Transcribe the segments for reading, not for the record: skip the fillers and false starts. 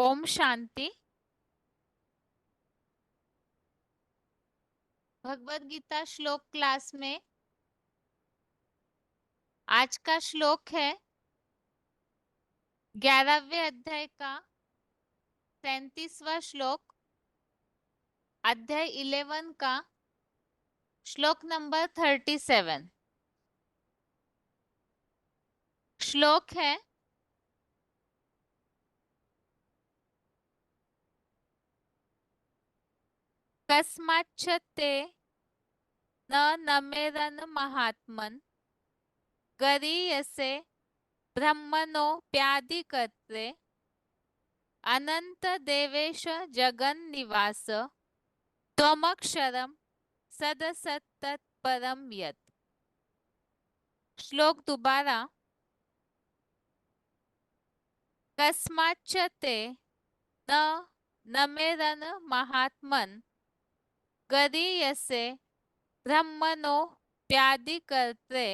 ओम शांति। भगवत गीता श्लोक क्लास में आज का श्लोक है 11वें अध्याय का 37वां श्लोक, अध्याय 11 का श्लोक नंबर 37। श्लोक है कस्माच्च ते न नमेरन् महात्मन् गरीयसे ब्रह्मणोऽप्यादिकर्त्रे अनंत देवेश जगन्निवास त्वमक्षरं सदसत्तत्परं यत्। श्लोक दोबारा। कस्माच्च ते न नमेरन् महात्मन् गरीयसे ब्रह्मणोऽप्यादिकर्त्रे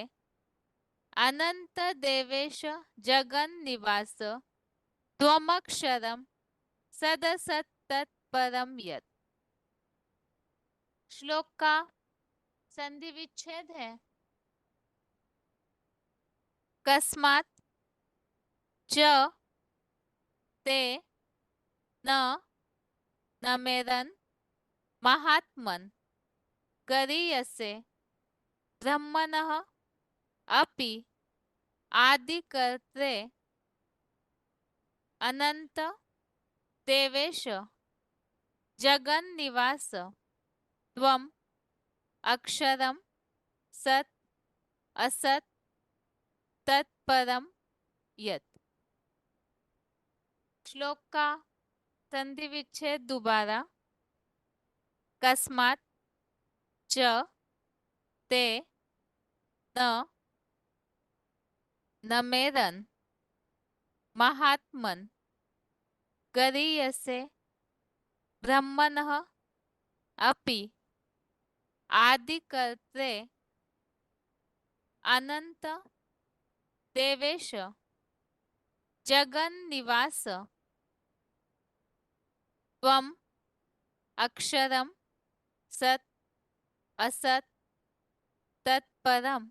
अनंत देवेश जगन्निवास त्वमक्षरं सदसत्तत्परं यत्। श्लोक का संधि विच्छेद है कस्मात् च ते न नमेरन् महात्मन् गरीयसे ब्रह्मणः अपि आदिकर्त्रे अनंत देवेश जगन्निवास त्वम् अक्षरं सत् असत् तत्परम यत्। श्लोक का संधि विच्छेद दोबारा। कस्मात् च ते न नमेरन् महात्मन् गरीयसे ब्रह्मणः अपि आदिकर्त्रे अनंत देवेश जगन्निवास त्वम् अक्षरं सत् असत् तत्परम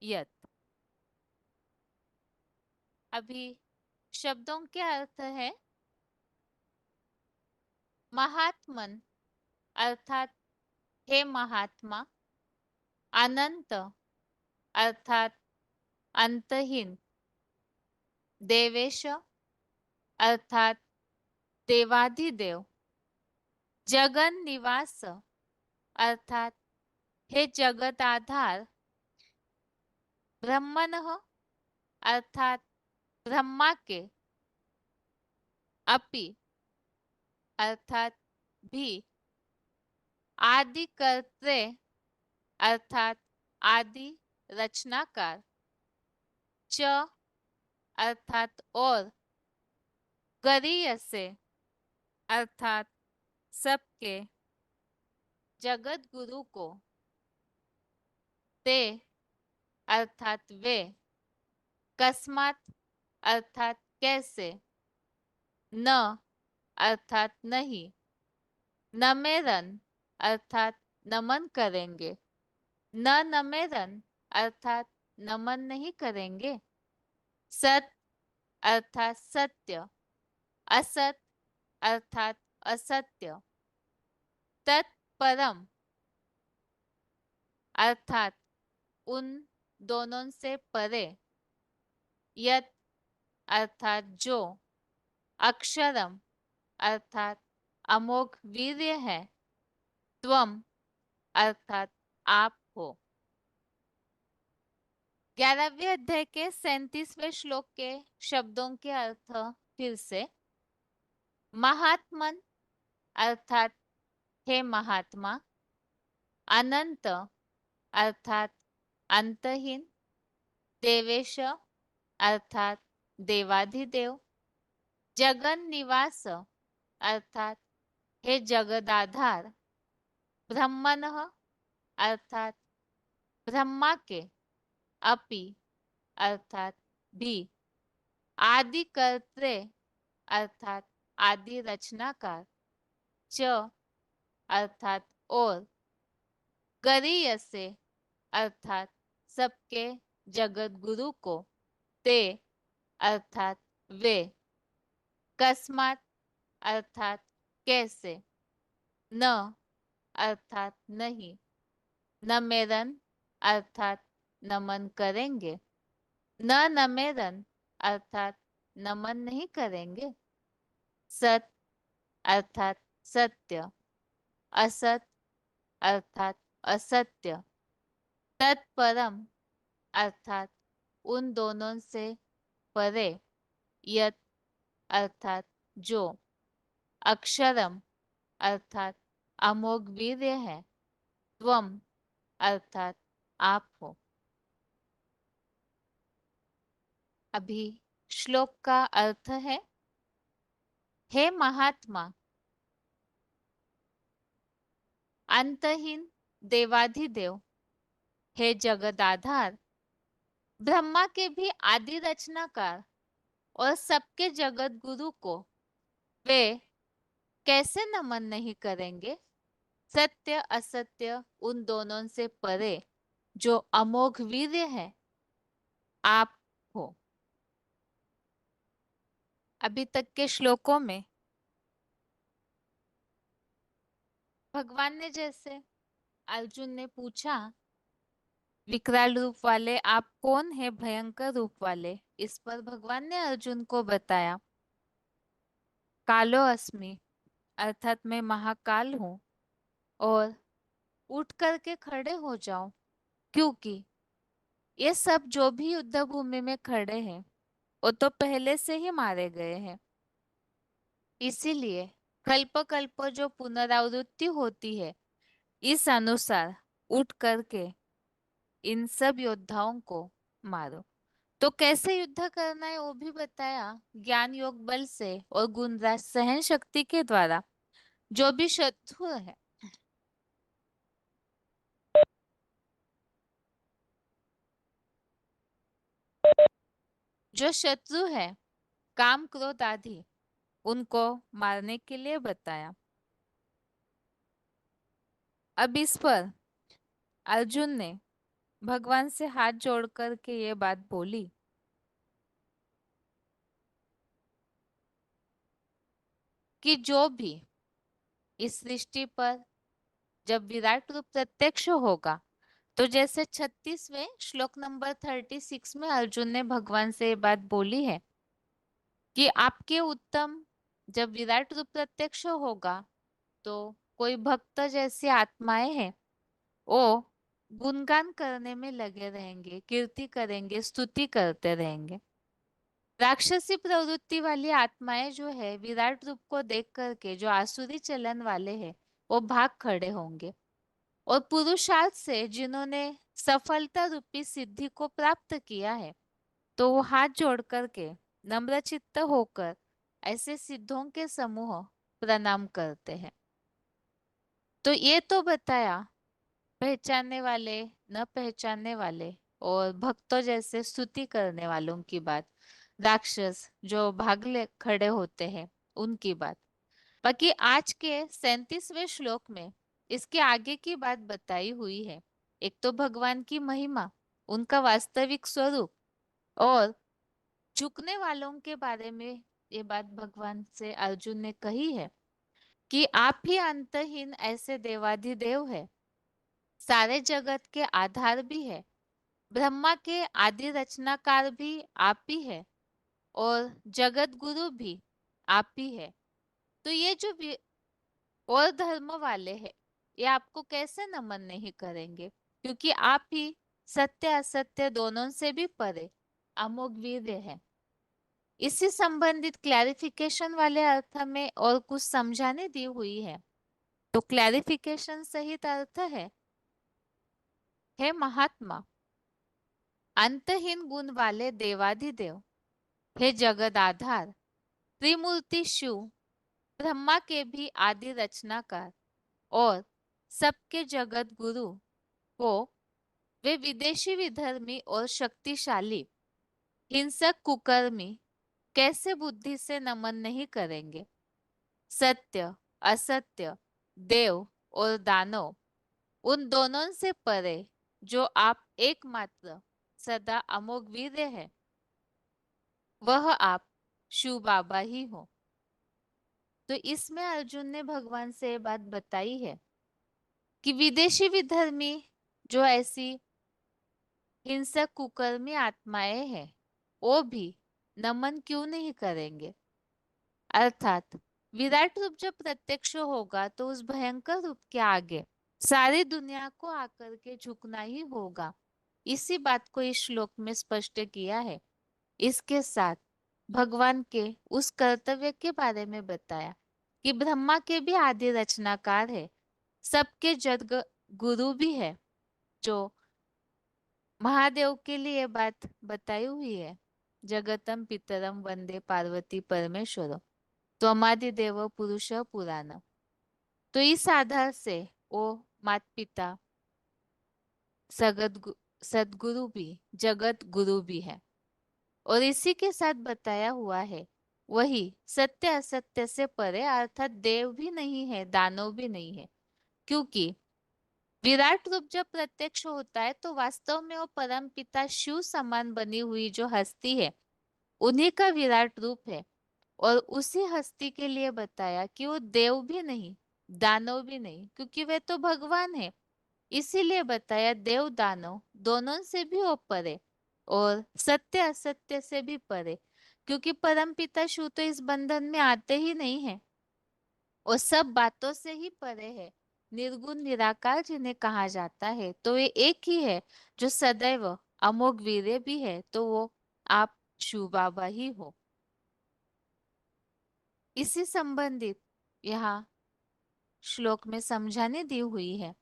यत्। अभी शब्दों के अर्थ है महात्मन अर्थात हे महात्मा, अनंत अर्थात अंतहीन, देवेश अर्थात देवाधिदेव, जगन निवास अर्थात हे जगत आधार, ब्रह्मणः अर्थात ब्रह्मा के, अपि अर्थात भी, आदिकर्त्रे अर्थात आदि रचनाकार, च अर्थात और, गरीयसे अर्थात सबके, जगत गुरु को, ते अर्थात वे, कस्मात अर्थात कैसे, न अर्थात नहीं, नमेरन अर्थात नमन करेंगे, न नमेरन अर्थात नमन नहीं करेंगे, सत अर्थात सत्य, असत अर्थात असत्य, तत्परम अर्थात उन दोनों से परे, यत अर्थात जो, अक्षरम अर्थात अमोघ वीर्य है, त्वम अर्थात आप हो। 11वें अध्याय के 37वें श्लोक के शब्दों के अर्थ फिर से। महात्मन अर्थात हे महात्मा, अनंत अर्थात अंतहीन, देवेश अर्थात देवाधिदेव, जगन निवास अर्थात हे जगदाधार, ब्रह्मणः अर्थात ब्रह्मा के, अपि अर्थात भी, आदिकर्त्रे अर्थात आदि रचनाकार, च अर्थात और, गरीयसे अर्थात सबके जगत गुरु को, ते अर्थात वे, कस्मात अर्थात कैसे, न अर्थात नहीं, नमेरन अर्थात नमन करेंगे, न नमेरन अर्थात नमन नहीं करेंगे, सत अर्थात सत्य, असत अर्थात असत्य, तत्परम अर्थात उन दोनों से परे, यत अर्थात जो, अक्षरम अर्थात अमोघ वीर्य है, त्वम अर्थात आप हो। अभी श्लोक का अर्थ है, हे महात्मा, अंतहीन देवाधिदेव, हे जगदाधार, ब्रह्मा के भी आदि रचनाकार और सबके जगत गुरु को वे कैसे नमन नहीं करेंगे, सत्य असत्य उन दोनों से परे जो अमोघ वीर्य है, आप हो। अभी तक के श्लोकों में भगवान ने जैसे अर्जुन ने पूछा, विकराल रूप वाले आप कौन है, भयंकर रूप वाले, इस पर भगवान ने अर्जुन को बताया, कालो अस्मि अर्थात मैं महाकाल हूँ, और उठ करके खड़े हो जाओ, क्योंकि ये सब जो भी युद्ध भूमि में खड़े हैं वो तो पहले से ही मारे गए हैं। इसीलिए कल्प कल्प जो पुनरावृत्ति होती है, इस अनुसार उठ करके इन सब योद्धाओं को मारो। तो कैसे युद्ध करना है वो भी बताया, ज्ञान योग बल से और गुणराज सहन शक्ति के द्वारा। जो भी शत्रु है, जो शत्रु है काम क्रोध आदि, उनको मारने के लिए बताया। अब इस पर अर्जुन ने भगवान से हाथ जोड़ करके ये बात बोली कि जो भी इस सृष्टि पर जब विराट रूप प्रत्यक्ष होगा, तो जैसे 36वें श्लोक नंबर 36 में अर्जुन ने भगवान से ये बात बोली है कि आपके उत्तम जब विराट रूप प्रत्यक्ष होगा, तो कोई भक्त जैसी आत्माएं हैं, वो गुणगान करने में लगे रहेंगे, कीर्ति करेंगे, स्तुति करते रहेंगे। राक्षसी प्रवृत्ति वाली आत्माएं जो है, विराट रूप को देख करके जो आसुरी चलन वाले हैं, वो भाग खड़े होंगे। और पुरुषार्थ से जिन्होंने सफलता रूपी सिद्धि को प्राप्त किया है, तो वो हाथ जोड़ करके नम्रचित्त होकर ऐसे सिद्धों के समूह प्रणाम करते हैं। तो ये तो बताया पहचानने वाले, न पहचानने वाले और भक्तों जैसे स्तुति करने वालों की बात, राक्षस जो भागले खड़े होते हैं उनकी बात। बाकी आज के 37वें श्लोक में इसके आगे की बात बताई हुई है। एक तो भगवान की महिमा, उनका वास्तविक स्वरूप, और झुकने वालों के बारे में ये बात भगवान से अर्जुन ने कही है कि आप ही अंतहीन ऐसे देवाधिदेव है, सारे जगत के आधार भी है, ब्रह्मा के आदि रचनाकार भी आप ही है, और जगत गुरु भी आप ही है। तो ये जो और धर्म वाले हैं, ये आपको कैसे नमन नहीं करेंगे, क्योंकि आप ही सत्य असत्य दोनों से भी परे अमोघ वीर्य है। इसी संबंधित क्लैरिफिकेशन वाले अर्थ में और कुछ समझाने दी हुई है। तो क्लैरिफिकेशन सहित अर्थ है, हे महात्मा, अंतहीन गुण वाले देवाधिदेव, हे जगद आधार, त्रिमूर्ति शिव, ब्रह्मा के भी आदि रचनाकार और सबके जगत गुरु को वे विदेशी विधर्मी और शक्तिशाली हिंसक कुकर्मी कैसे बुद्धि से नमन नहीं करेंगे। सत्य, असत्य, देव और दानव, उन दोनों से परे जो आप एकमात्र सदा अमोघ वीर्य है, वह आप शिव बाबा ही हो। तो इसमें अर्जुन ने भगवान से ये बात बताई है कि विदेशी विधर्मी जो ऐसी हिंसक कुकर्मी आत्माएं हैं, वो भी नमन क्यों नहीं करेंगे। अर्थात विराट रूप जब प्रत्यक्ष होगा तो उस भयंकर रूप के आगे सारी दुनिया को आकर के झुकना ही होगा। इसी बात को इस श्लोक में स्पष्ट किया है। इसके साथ भगवान के उस कर्तव्य के बारे में बताया कि ब्रह्मा के भी आदि रचनाकार है, सबके जग गुरु भी है। जो महादेव के लिए बात बताई हुई है, जगतम पितरम वंदे पार्वती परमेश्वर त्वमादिदेव पुरुष पुराण। तो इस आधार से वो माता पिता सगत सदगुरु भी जगत गुरु भी है। और इसी के साथ बताया हुआ है वही सत्य असत्य से परे, अर्थात देव भी नहीं है दानव भी नहीं है। क्योंकि विराट रूप जब प्रत्यक्ष होता है तो वास्तव में वो परम पिता शिव समान बनी हुई जो हस्ती है, उन्हीं का विराट रूप है। और उसी हस्ती के लिए बताया कि वो देव भी नहीं दानव भी नहीं, क्योंकि वे तो भगवान है। इसीलिए बताया देव दानव दोनों से भी वो परे और सत्य असत्य से भी परे, क्योंकि परम पिता शिव तो इस बंधन में आते ही नहीं है, और सब बातों से ही परे है। निर्गुण निराकार जिन्हें कहा जाता है, तो ये एक ही है जो सदैव अमोघ वीर्य भी है, तो वो आप शिव बाबा ही हो। इसी संबंधित यहाँ श्लोक में समझाने दी हुई है।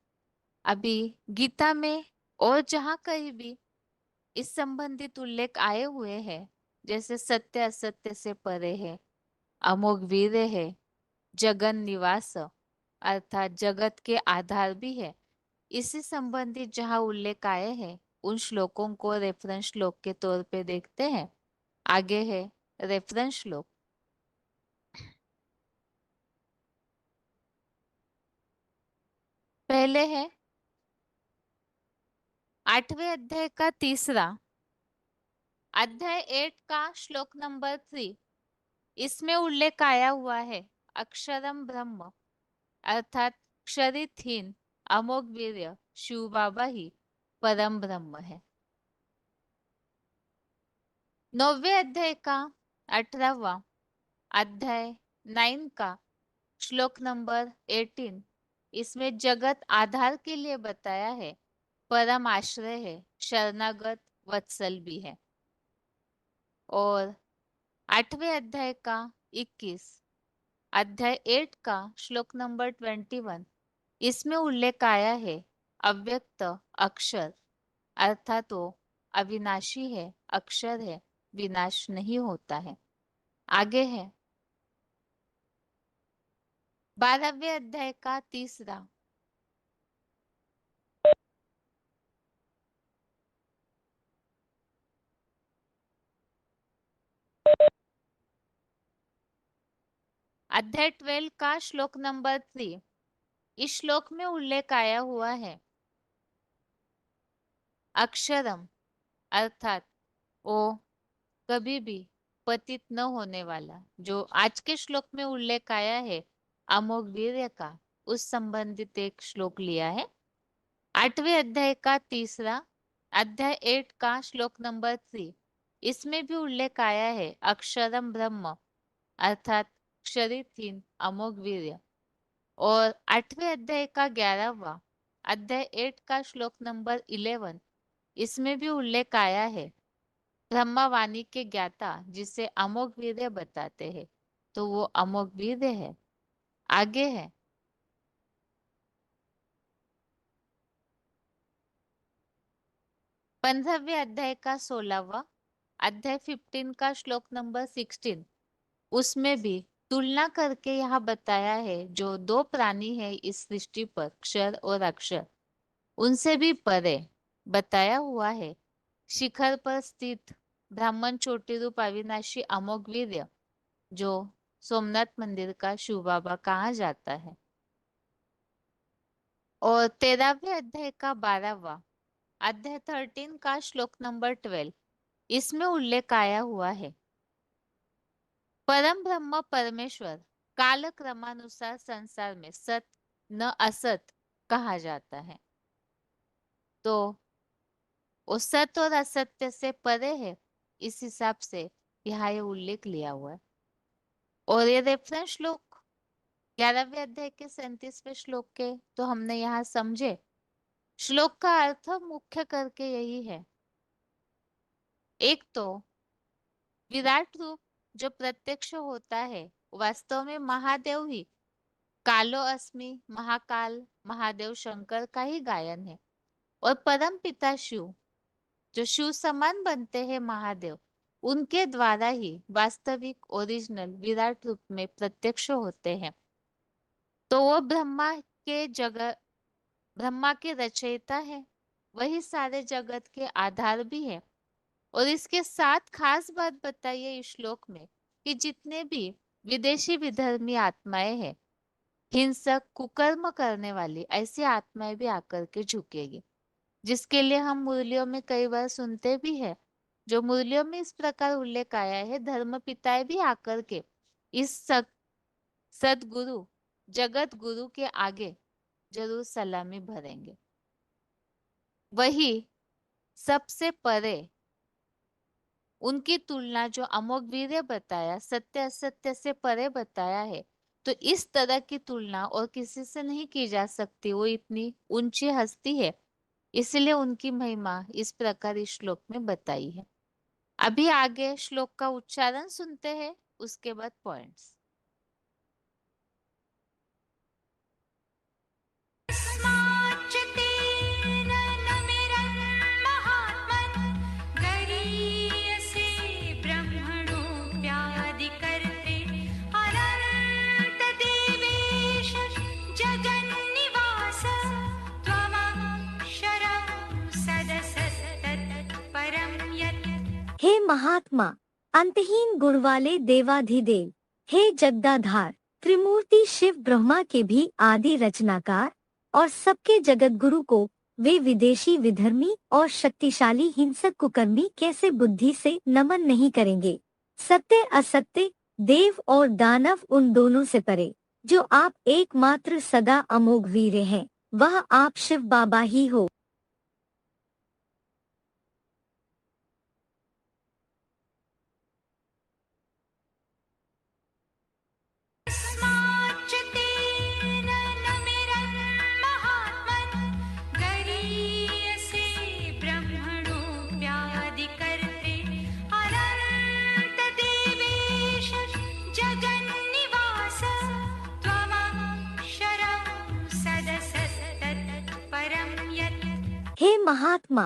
अभी गीता में और जहाँ कहीं भी इस संबंधित उल्लेख आए हुए हैं, जैसे सत्य असत्य से परे है, अमोघ वीर्य है, जगन निवास अर्थात जगत के आधार भी है, इससे संबंधित जहाँ उल्लेख आए हैं उन श्लोकों को रेफरेंस श्लोक के तौर पे देखते हैं। आगे है रेफरेंस श्लोक। पहले है 8वें अध्याय का तीसरा, अध्याय 8 का श्लोक नंबर 3। इसमें उल्लेख आया हुआ है अक्षरम ब्रह्म अर्थात क्षरितहीन अमोघ वीर्य शिव बाबा ही परम ब्रह्म है। 9वें अध्याय का 18वां, अध्याय 9 का श्लोक नंबर 18। इसमें जगत आधार के लिए बताया है, परम आश्रय है, शरणागत वत्सल भी है। और 8वें अध्याय का 21, अध्याय 8 का श्लोक नंबर 21। इसमें उल्लेख आया है अव्यक्त अक्षर अर्थात वो अविनाशी है, अक्षर है, विनाश नहीं होता है। आगे है 12वें अध्याय का तीसरा, अध्याय 12 का श्लोक नंबर 3। इस श्लोक में उल्लेख आया हुआ है अक्षरम अर्थात वो कभी भी पतित न होने वाला, जो आज के श्लोक में उल्लेख आया है अमोघ वीर्य का, उस संबंधित एक श्लोक लिया है। 8वें अध्याय का तीसरा, अध्याय 8 का श्लोक नंबर 3। इसमें भी उल्लेख आया है अक्षरम ब्रह्म अर्थात क्षरितहीन अमोघ वीर्य। और 8वें अध्याय का 11वां, अध्याय 8 का श्लोक नंबर 11। इसमें भी उल्लेख आया है ब्रह्मवाणी के ज्ञाता जिसे अमोघ वीर्य बताते हैं, तो वो अमोघ वीर्य है। आगे है 15वें अध्याय का 16वां, अध्याय 15 का श्लोक नंबर 16। उसमें भी तुलना करके यहाँ बताया है जो दो प्राणी है इस सृष्टि पर, क्षर और अक्षर, उनसे भी परे बताया हुआ है शिखर पर स्थित ब्राह्मण चोटी रूप अविनाशी अमोघ वीर्य, जो सोमनाथ मंदिर का शिव बाबा कहा जाता है। और 13वें अध्याय का 12वां अध्याय 13 का श्लोक नंबर 12, इसमें उल्लेख आया हुआ है, परम ब्रह्म परमेश्वर काल क्रमानुसार संसार में सत न असत कहा जाता है। तो वो सत और असत्य से परे है, इस हिसाब से यहाँ ये उल्लेख लिया हुआ है। और ये रेफरेंस श्लोक 11वें अध्याय के 37वें श्लोक के तो हमने यहाँ समझे। श्लोक का अर्थ मुख्य करके यही है, एक तो विराट रूप जो प्रत्यक्ष होता है वास्तव में महादेव ही कालो अस्मि महाकाल महादेव शंकर का ही गायन है। और परम पिता शिव जो शिव समान बनते हैं महादेव, उनके द्वारा ही वास्तविक ओरिजिनल विराट रूप में प्रत्यक्ष होते हैं। तो वो ब्रह्मा के रचयिता है, वही सारे जगत के आधार भी है। और इसके साथ खास बात बताइए इस श्लोक में कि जितने भी विदेशी विधर्मी आत्माएं हैं, हिंसक कुकर्म करने वाली ऐसी आत्माएं भी आकर के झुकेगी, जिसके लिए हम मुरलियों में कई बार सुनते भी है। जो मुरलियों में इस प्रकार उल्लेख आया है, धर्म पिताएं भी आकर के इस सदगुरु जगत गुरु के आगे जरूर सलामी भरेंगे। वही सबसे परे उनकी तुलना जो अमोघ वीर्य बताया, सत्य असत्य से परे बताया है, तो इस तरह की तुलना और किसी से नहीं की जा सकती। वो इतनी ऊंची हस्ती है, इसलिए उनकी महिमा इस प्रकार इस श्लोक में बताई है। अभी आगे श्लोक का उच्चारण सुनते हैं, उसके बाद पॉइंट्स। हे महात्मा, अंतहीन गुण वाले देवाधिदेव, हे जगदाधार, त्रिमूर्ति शिव ब्रह्मा के भी आदि रचनाकार और सबके जगत गुरु को वे विदेशी विधर्मी और शक्तिशाली हिंसक कुकर्मी कैसे बुद्धि से नमन नहीं करेंगे। सत्य असत्य, देव और दानव उन दोनों से परे, जो आप एकमात्र सदा अमोघ वीर हैं, वह आप शिव बाबा ही हो। हे महात्मा,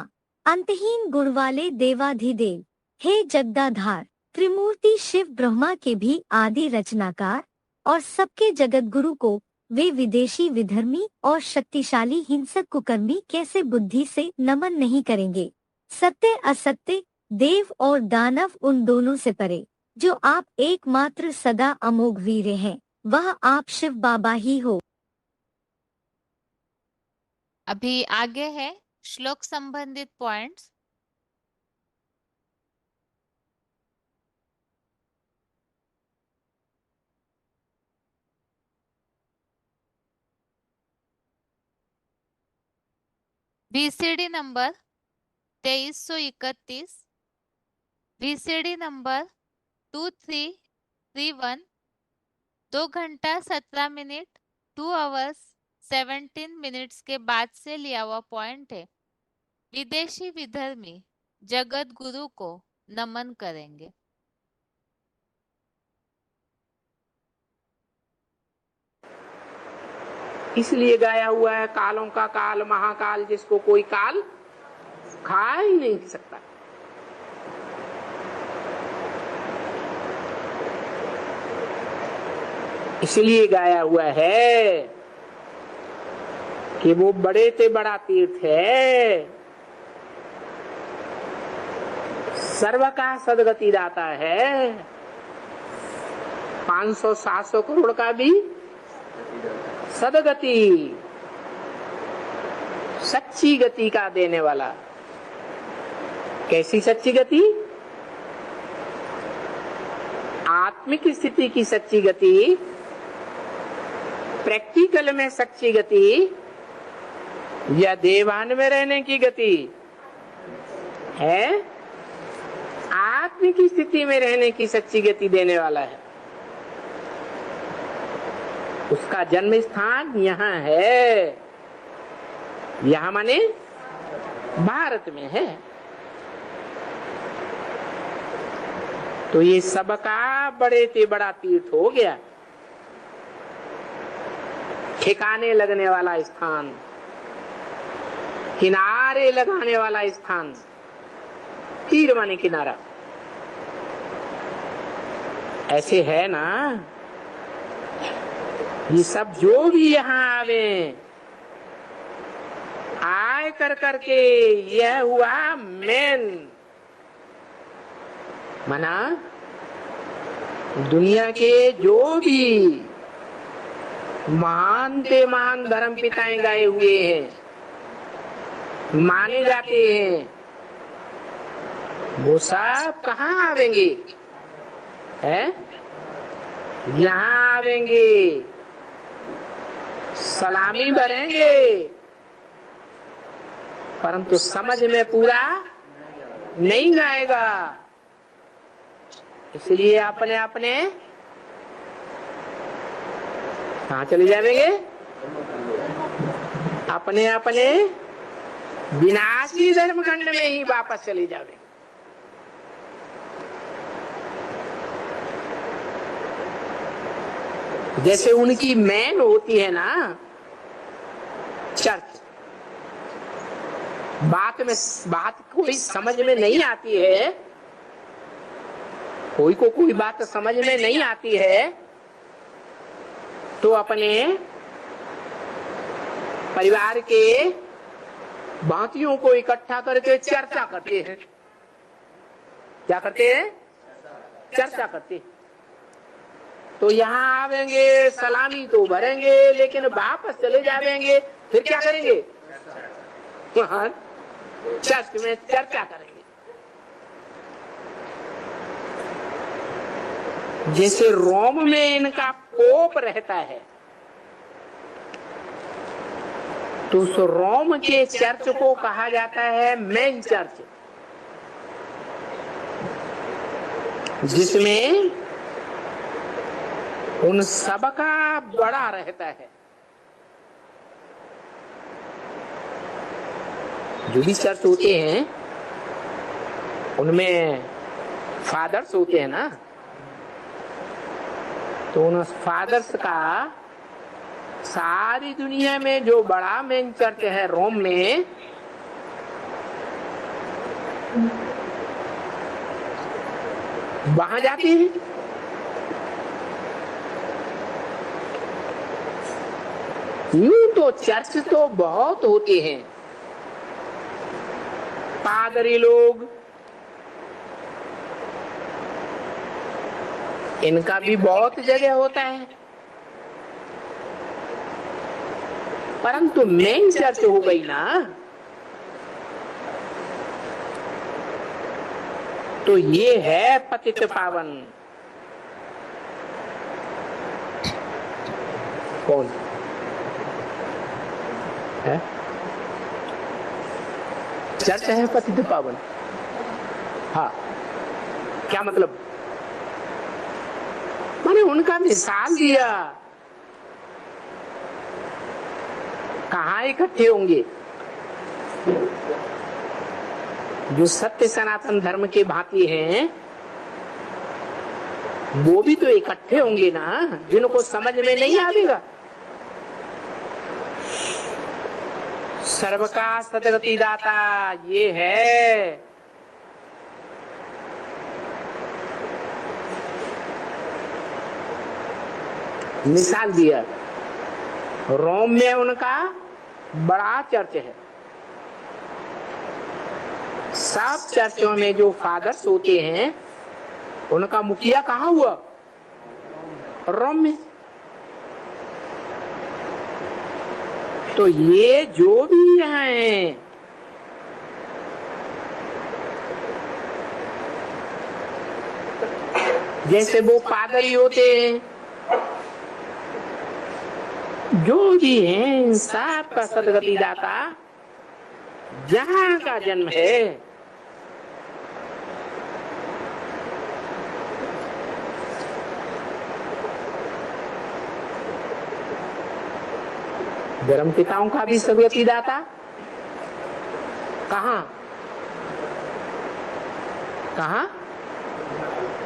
अंतहीन गुण वाले देवाधिदेव, हे जगदाधार, त्रिमूर्ति शिव ब्रह्मा के भी आदि रचनाकार और सबके जगत गुरु को वे विदेशी विधर्मी और शक्तिशाली हिंसक कुकर्मी कैसे बुद्धि से नमन नहीं करेंगे। सत्य असत्य, देव और दानव उन दोनों से परे, जो आप एकमात्र सदा अमोघ वीर हैं, वह आप शिव बाबा ही हो। अभी आगे है श्लोक संबंधित points. VCD number 2331, VCD number 2331, 2 घंटा 17 मिनट 2 आवर्स 17 मिनट्स के बाद से लिया हुआ पॉइंट है। विदेशी विधर्मी जगत गुरु को नमन करेंगे। इसलिए गाया हुआ है, कालों का काल महाकाल, जिसको कोई काल खा ही नहीं सकता। इसलिए गाया हुआ है कि वो बड़े से बड़ा तीर्थ है, सर्व का सदगति दाता है। 500-700 करोड़ का भी सदगति, सच्ची गति का देने वाला। कैसी सच्ची गति? आत्मिक स्थिति की सच्ची गति, प्रैक्टिकल में सच्ची गति, या देवान में रहने की गति है? आत्मिक स्थिति में रहने की सच्ची गति देने वाला है। उसका जन्म स्थान यहाँ है, यहाँ माने भारत में है। तो ये सबका बड़े से बड़ा तीर्थ हो गया, ठिकाने लगने वाला स्थान, किनारे लगाने वाला स्थान। तीर माने किनारा। ऐसे है ना, ये सब जो भी यहाँ आवे, आए कर करके यह हुआ मेन। मना दुनिया के जो भी महान से महान धर्म पिताएं गए हुए हैं, माने जाते हैं, वो सब कहाँ आवेंगे? है यहाँ आवेंगे, सलामी भरेंगे, परंतु समझ में पूरा नहीं आएगा। इसलिए अपने अपने कहाँ चले जाएंगे? अपने अपने विनाशी धर्मखंड में ही वापस चले जाएंगे। जैसे उनकी मेन होती है ना चर्च, बात कोई समझ में नहीं आती है, कोई को कोई बात समझ में नहीं आती है, तो अपने परिवार के भांतियों को इकट्ठा करके चर्चा करते हैं। क्या करते हैं? चर्चा करते हैं। तो यहाँ आवेंगे, सलामी तो भरेंगे, लेकिन वापस चले जाएंगे। फिर क्या करेंगे? वहां चर्च में चर्चा करेंगे। जैसे रोम में इनका पोप रहता है, तो उस रोम के चर्च को कहा जाता है मेन चर्च, जिसमें उन सबका बड़ा रहता है। जो भी चर्च होते हैं उनमें फादर्स होते हैं ना, तो उन फादर्स का सारी दुनिया में जो बड़ा मेन चर्च है रोम में, वहां जाते हैं। यूं तो चर्च तो बहुत होते हैं, पादरी लोग, इनका भी बहुत जगह होता है, परंतु मेन चर्च हो गई ना, तो ये है पतित पावन। कौन है? चर्च है पतित पावन। हाँ, क्या मतलब? मैंने उनका मिसाल दिया। कहाँ इकट्ठे होंगे? जो सत्य सनातन धर्म के भांति हैं, वो भी तो इकट्ठे होंगे ना, जिनको समझ में नहीं आएगा। सर्व का सदगति दाता ये है। मिसाल दिया, रोम में उनका बड़ा चर्च है। सब चर्चों में जो फादर्स होते हैं, उनका मुखिया कहाँ हुआ? रौम्य। तो ये जो भी हैं जैसे वो पादरी होते हैं, जो भी हैं सबका सदगति दाता जहां का जन्म है धर्म पिताओं का भी सदगति दाता कहाँ कहाँ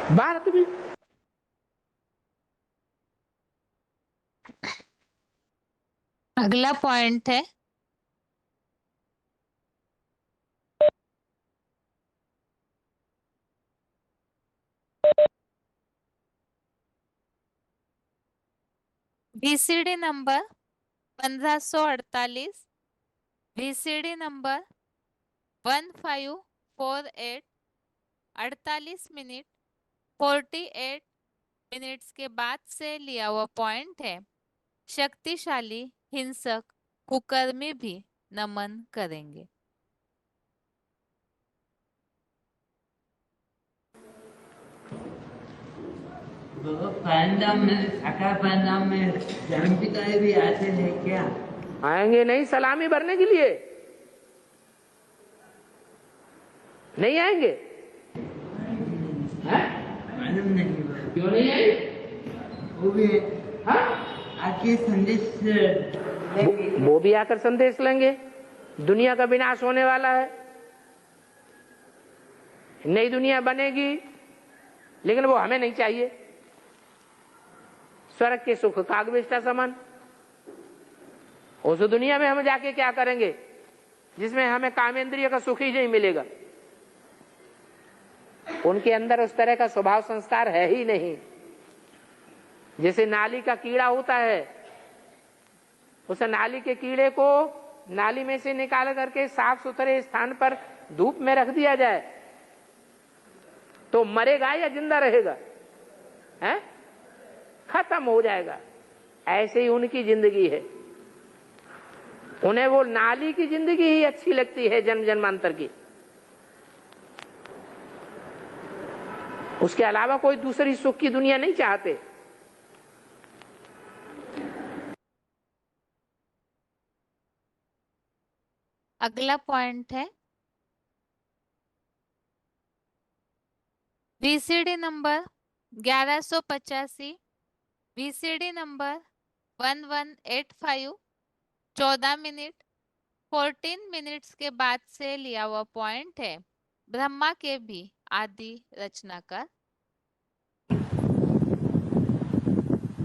भारत में। अगला पॉइंट है VCD number 1548, VCD number 1548 48 minute 48 minutes के बाद से लिया हुआ पॉइंट है। शक्तिशाली हिंसक कुकर्मी भी नमन करेंगे। पायंदाम में साकार पायंदाम में धर्मपिता भी आते हैं क्या? आएंगे नहीं सलामी भरने के लिए नहीं आएंगे? मालूम नहीं। क्यों नहीं आएंगे? वो भी हाँ? आके संदेश वो भी आकर संदेश लेंगे। दुनिया का विनाश होने वाला है, नई दुनिया बनेगी, लेकिन वो हमें नहीं चाहिए। स्वर्ग के सुख कागविष्टा समान। उस दुनिया में हम जाके क्या करेंगे जिसमें हमें कामेंद्रिय का सुख ही नहीं मिलेगा। उनके अंदर उस तरह का स्वभाव संस्कार है ही नहीं। जैसे नाली का कीड़ा होता है, उस नाली के कीड़े को नाली में से निकाल करके साफ सुथरे स्थान पर धूप में रख दिया जाए तो मरेगा या जिंदा रहेगा? हैं? खत्म हो जाएगा। ऐसे ही उनकी जिंदगी है। उन्हें वो नाली की जिंदगी ही अच्छी लगती है, जन्म जन्मांतर की। उसके अलावा कोई दूसरी सुख की दुनिया नहीं चाहते। अगला पॉइंट है VCD number 1185, VCD number 1185 14 minute 14 minutes के बाद से लिया हुआ पॉइंट है। ब्रह्मा के भी आदि रचनाकार।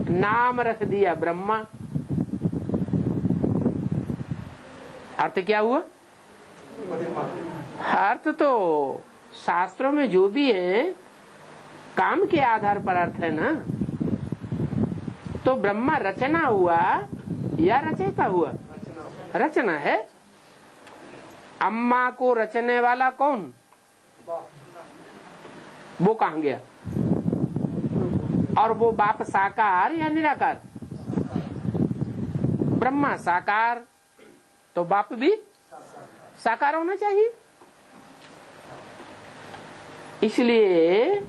नाम रख दिया ब्रह्मा। अर्थ क्या हुआ? अर्थ तो शास्त्रों में जो भी है काम के आधार पर अर्थ है ना। तो ब्रह्मा रचना हुआ या रचयिता हुआ? रचना है। अम्मा को रचने वाला कौन? वो कहां गया? और वो बाप साकार या निराकार? ब्रह्मा साकार, तो बाप भी साकार होना चाहिए। इसलिए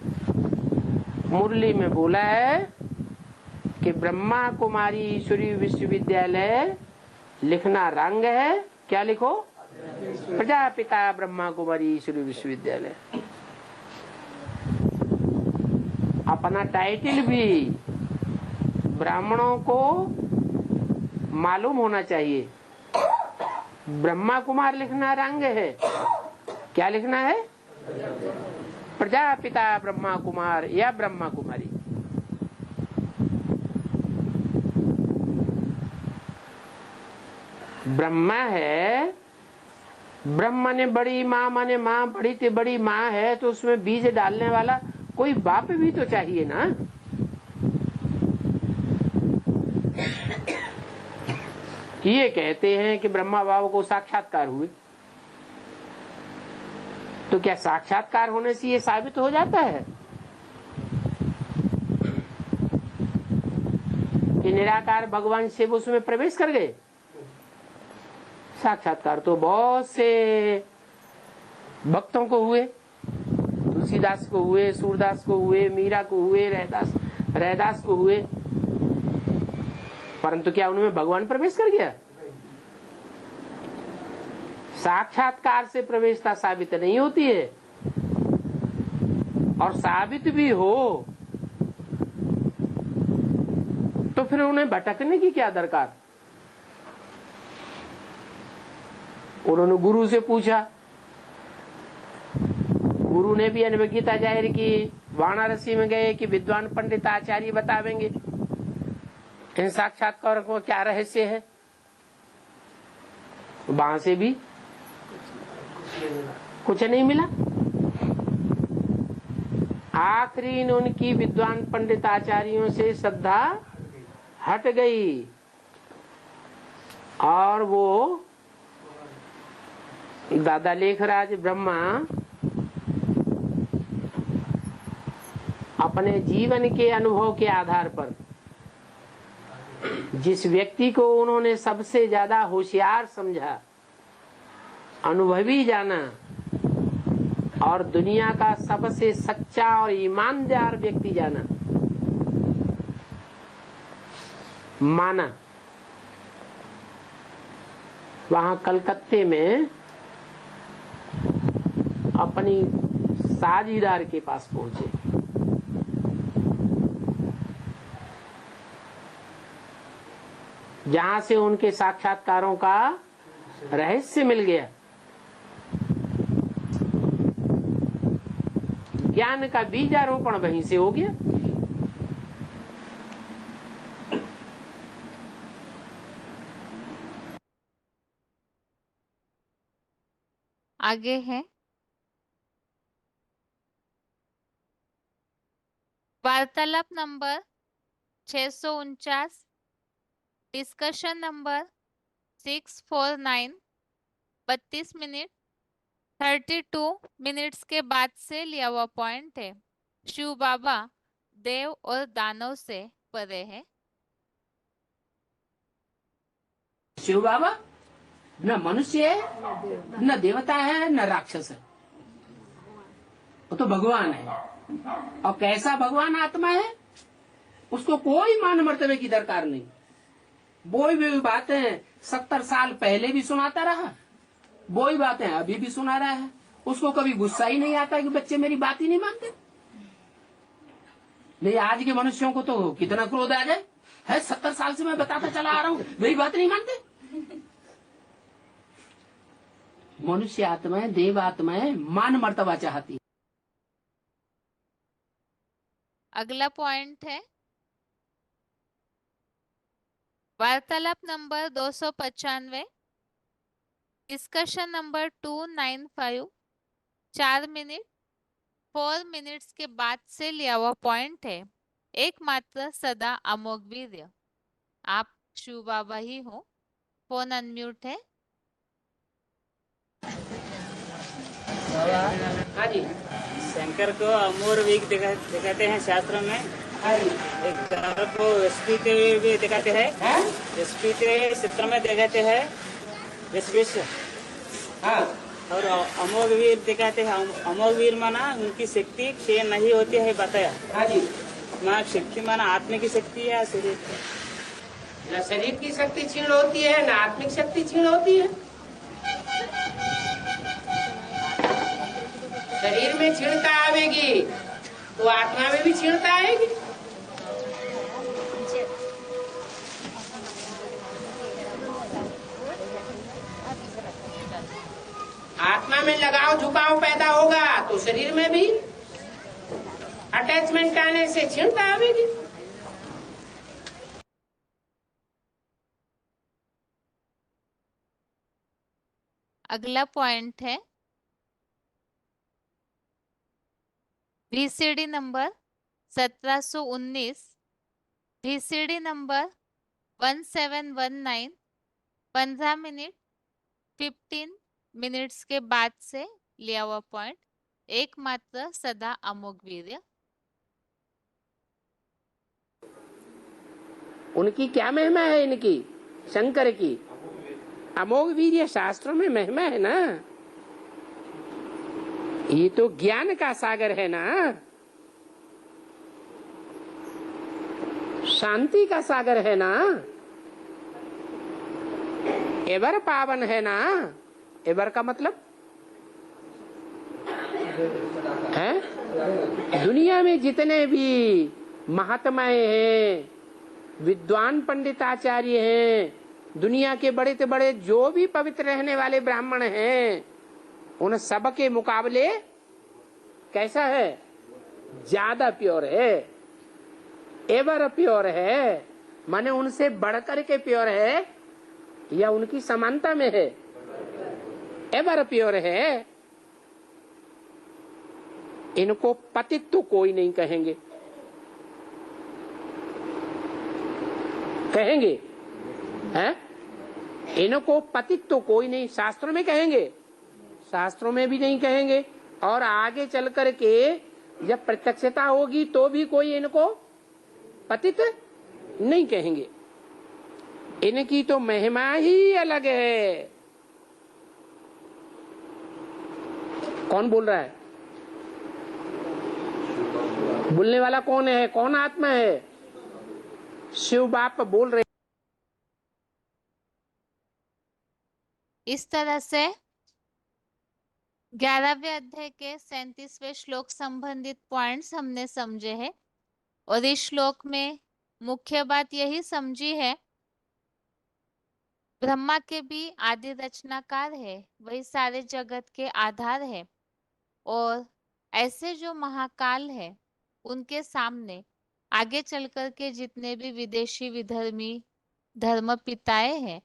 मुरली में बोला है कि ब्रह्मा कुमारी ईश्वरी विश्वविद्यालय लिखना रंग है। क्या लिखो? प्रजापिता ब्रह्मा कुमारी ईश्वरी विश्वविद्यालय। अपना टाइटल भी ब्राह्मणों को मालूम होना चाहिए। ब्रह्मा कुमार लिखना रंग है। क्या लिखना है? प्रजापिता ब्रह्मा कुमार या ब्रह्मा कुमारी। ब्रह्मा है, ब्रह्मा ने बड़ी माँ माने माँ, बड़ी ते बड़ी माँ है, तो उसमें बीज डालने वाला कोई बाप भी तो चाहिए ना। ये कहते हैं कि ब्रह्मा बाबा को साक्षात्कार हुए, तो क्या साक्षात्कार होने से ये साबित हो जाता है? कभी निराकार भगवान शिव उसमें प्रवेश कर गए? साक्षात्कार तो बहुत से भक्तों को हुए, तुलसीदास को हुए, सूरदास को हुए, मीरा को हुए, रैदास को हुए, परंतु क्या उनमें भगवान प्रवेश कर गया? साक्षात्कार से प्रवेशता साबित नहीं होती है, और साबित भी हो तो फिर उन्हें भटकने की क्या दरकार? उन्होंने गुरु से पूछा, गुरु ने भी अनभिज्ञता जाहिर की, वाराणसी में गए कि विद्वान पंडित आचार्य बतावेंगे इन साक्षात्कार को क्या रहस्य है। वहां से भी कुछ नहीं मिला। आखिरी उनकी विद्वान पंडित आचार्यों से श्रद्धा हट गई और वो दादा लेखराज ब्रह्मा अपने जीवन के अनुभव के आधार पर जिस व्यक्ति को उन्होंने सबसे ज्यादा होशियार समझा, अनुभवी जाना और दुनिया का सबसे सच्चा और ईमानदार व्यक्ति जाना, माना, वहां कलकत्ते में अपनी साझीदार के पास पहुंचे। जहां से उनके साक्षात्कारों का रहस्य मिल गया। ज्ञान का बीजारोपण वहीं से हो गया। आगे है वार्तालाप number 649, discussion number 649, 32 minute 32 minutes के बाद से लिया हुआ पॉइंट है। शिव बाबा देव और दानव से परे है। शिव बाबा न मनुष्य है, न देवता है, न राक्षस है, वो तो भगवान है। और कैसा भगवान आत्मा है, उसको कोई मान मर्तबे की दरकार नहीं। वही भी बातें 70 साल पहले भी सुनाता रहा, वही बातें अभी भी सुना रहा है। उसको कभी गुस्सा ही नहीं आता कि बच्चे मेरी बात ही नहीं मानते। नहीं, आज के मनुष्यों को तो कितना क्रोध आ जाए है। 70 साल से मैं बताता चला आ रहा हूँ, मेरी बात नहीं मानते। मनुष्य आत्माएं, देव आत्माएं मान मर्तबा चाहती। अगला पॉइंट है वार्तालाप number 295, discussion number 295, 4 minute 4 minutes के बाद से लिया हुआ पॉइंट है। एकमात्र सदा अमोघ वीर्य। आप शिव बाबा ही हो। फोन अनम्यूट है। हाँ जी, शंकर को अमोर वीक दिखाते हैं शास्त्र में। एक तार को स्पीत भी दिखाते हैं, स्पीत चित्र में दिखाते हैं विश्व। और अमोघ वीर दिखाते हैं। अमोघ वीर माना उनकी शक्ति क्षीण नहीं होती है, बताया। माँ शक्ति माना आत्मा की शक्ति है, शरीर की। न शरीर की शक्ति क्षीण होती है, न आत्मिक शक्ति क्षीण होती है। शरीर में क्षीणता आवेगी तो आत्मा में भी क्षीणता आएगी। आत्मा में लगाव झुकाव पैदा होगा तो शरीर में भी अटैचमेंट आने से क्षीणता आवेगी। अगला पॉइंट है VCD number 1719, VCD number 1719, 15 minute 15 minutes के बाद से लिया हुआ पॉइंट। एकमात्र सदा अमोघ वीर्य। उनकी क्या महिमा है? इनकी शंकर की अमोघ वीर्य शास्त्रों में महिमा है ना। ये तो ज्ञान का सागर है ना, शांति का सागर है ना, एवर पावन है ना। एवर का मतलब है दुनिया में जितने भी महात्माएं हैं, विद्वान पंडिताचार्य हैं, दुनिया के बड़े से बड़े जो भी पवित्र रहने वाले ब्राह्मण हैं, उन सब के मुकाबले कैसा है? ज्यादा प्योर है, एवर प्योर है। माने उनसे बढ़कर के प्योर है या उनकी समानता में है? एवर प्योर है। इनको पतित तो कोई नहीं कहेंगे, कहेंगे हैं? इनको पतित तो कोई नहीं, शास्त्रों में कहेंगे? शास्त्रों में भी नहीं कहेंगे। और आगे चल कर के जब प्रत्यक्षता होगी तो भी कोई इनको पतित नहीं कहेंगे। इनकी तो महिमा ही अलग है। कौन बोल रहा है? बोलने वाला कौन है? कौन आत्मा है? शिव बाप बोल रहे। इस तरह से 11वें अध्याय के 37वें श्लोक संबंधित पॉइंट्स हमने समझे हैं। और इस श्लोक में मुख्य बात यही समझी है, ब्रह्मा के भी आदि रचनाकार है, वही सारे जगत के आधार है। और ऐसे जो महाकाल है उनके सामने आगे चलकर के जितने भी विदेशी विधर्मी धर्म पिताएं हैं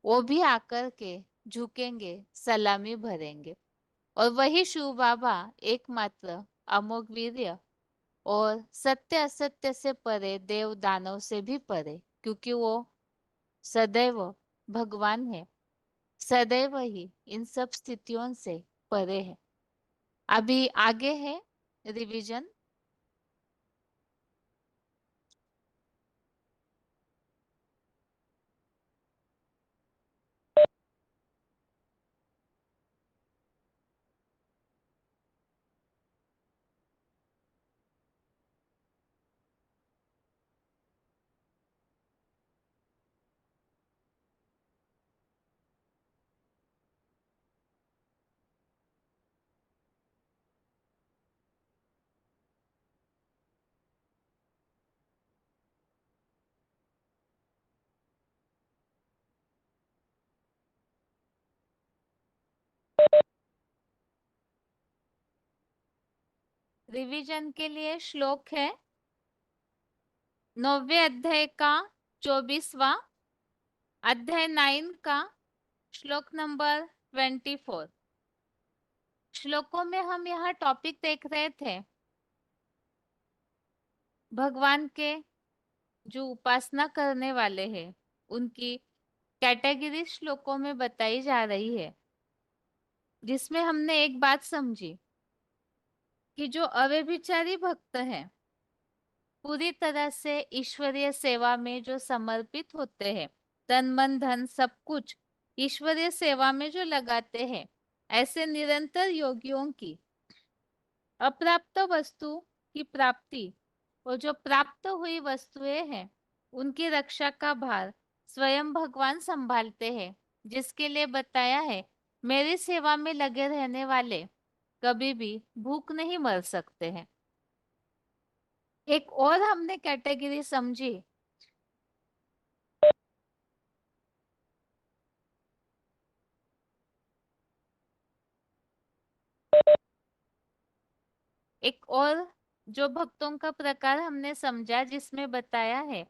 वो भी आकर के झुकेंगे, सलामी भरेंगे। और वही शिव बाबा एकमात्र अमोघ वीर्य और सत्य असत्य से परे, देव दानव से भी परे, क्योंकि वो सदैव भगवान है, सदैव ही इन सब स्थितियों से परे है। अभी आगे है रिवीजन। रिवीजन के लिए श्लोक है 9वें अध्याय का 24वां अध्याय 9 का श्लोक नंबर 24। श्लोकों में हम यहाँ टॉपिक देख रहे थे, भगवान के जो उपासना करने वाले हैं उनकी कैटेगरी श्लोकों में बताई जा रही है, जिसमें हमने एक बात समझी कि जो अव्यभिचारी भक्त हैं, पूरी तरह से ईश्वरीय सेवा में जो समर्पित होते हैं, तन मन धन सब कुछ ईश्वरीय सेवा में जो लगाते हैं, ऐसे निरंतर योगियों की अप्राप्त वस्तु की प्राप्ति और जो प्राप्त हुई वस्तुएं हैं उनकी रक्षा का भार स्वयं भगवान संभालते हैं, जिसके लिए बताया है मेरी सेवा में लगे रहने वाले कभी भी भूख नहीं मर सकते हैं। एक और हमने कैटेगरी समझी, एक और जो भक्तों का प्रकार हमने समझा, जिसमें बताया है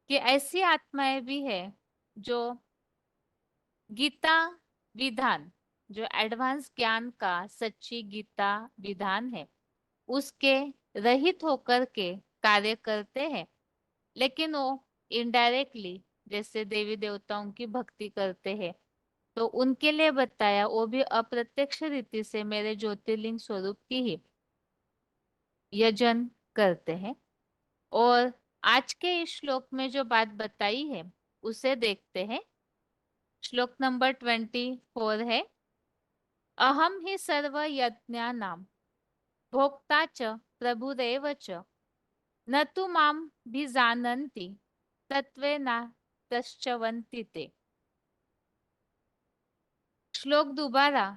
कि ऐसी आत्माएं भी है जो गीता विधान, जो एडवांस ज्ञान का सच्ची गीता विधान है, उसके रहित होकर के कार्य करते हैं, लेकिन वो इनडायरेक्टली जैसे देवी देवताओं की भक्ति करते हैं। तो उनके लिए बताया वो भी अप्रत्यक्ष रीति से मेरे ज्योतिर्लिंग स्वरूप की ही यजन करते हैं। और आज के इस श्लोक में जो बात बताई है उसे देखते हैं। श्लोक नंबर 24 है, अहम ही सर्व यज्ञानां भोक्ता च प्रभुरेव च न तु माम भी जानन्ति तत्वेन तश्चवन्ति ते। श्लोक दोबारा,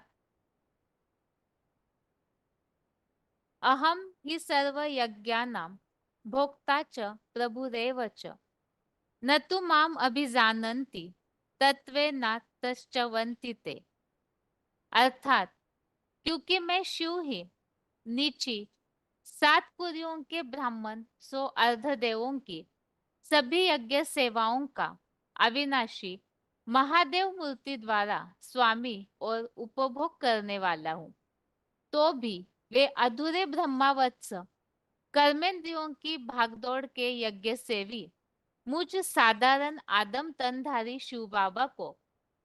अहम ही सर्व यज्ञानां भोक्ता च प्रभुरेव च न तु माम अभिजानन्ति तत्वेन तश्चवन्ति ते। अर्थात क्योंकि मैं शिव ही नीची 7 कुरियों के ब्राह्मण सो अर्धदेवों की सभी यज्ञ सेवाओं का अविनाशी महादेव मूर्ति द्वारा स्वामी और उपभोग करने वाला हूँ, तो भी वे अधूरे ब्रह्मावत्स कर्मेंद्रियों की भागदौड़ के यज्ञ सेवी मुझ साधारण आदम तनधारी शिव बाबा को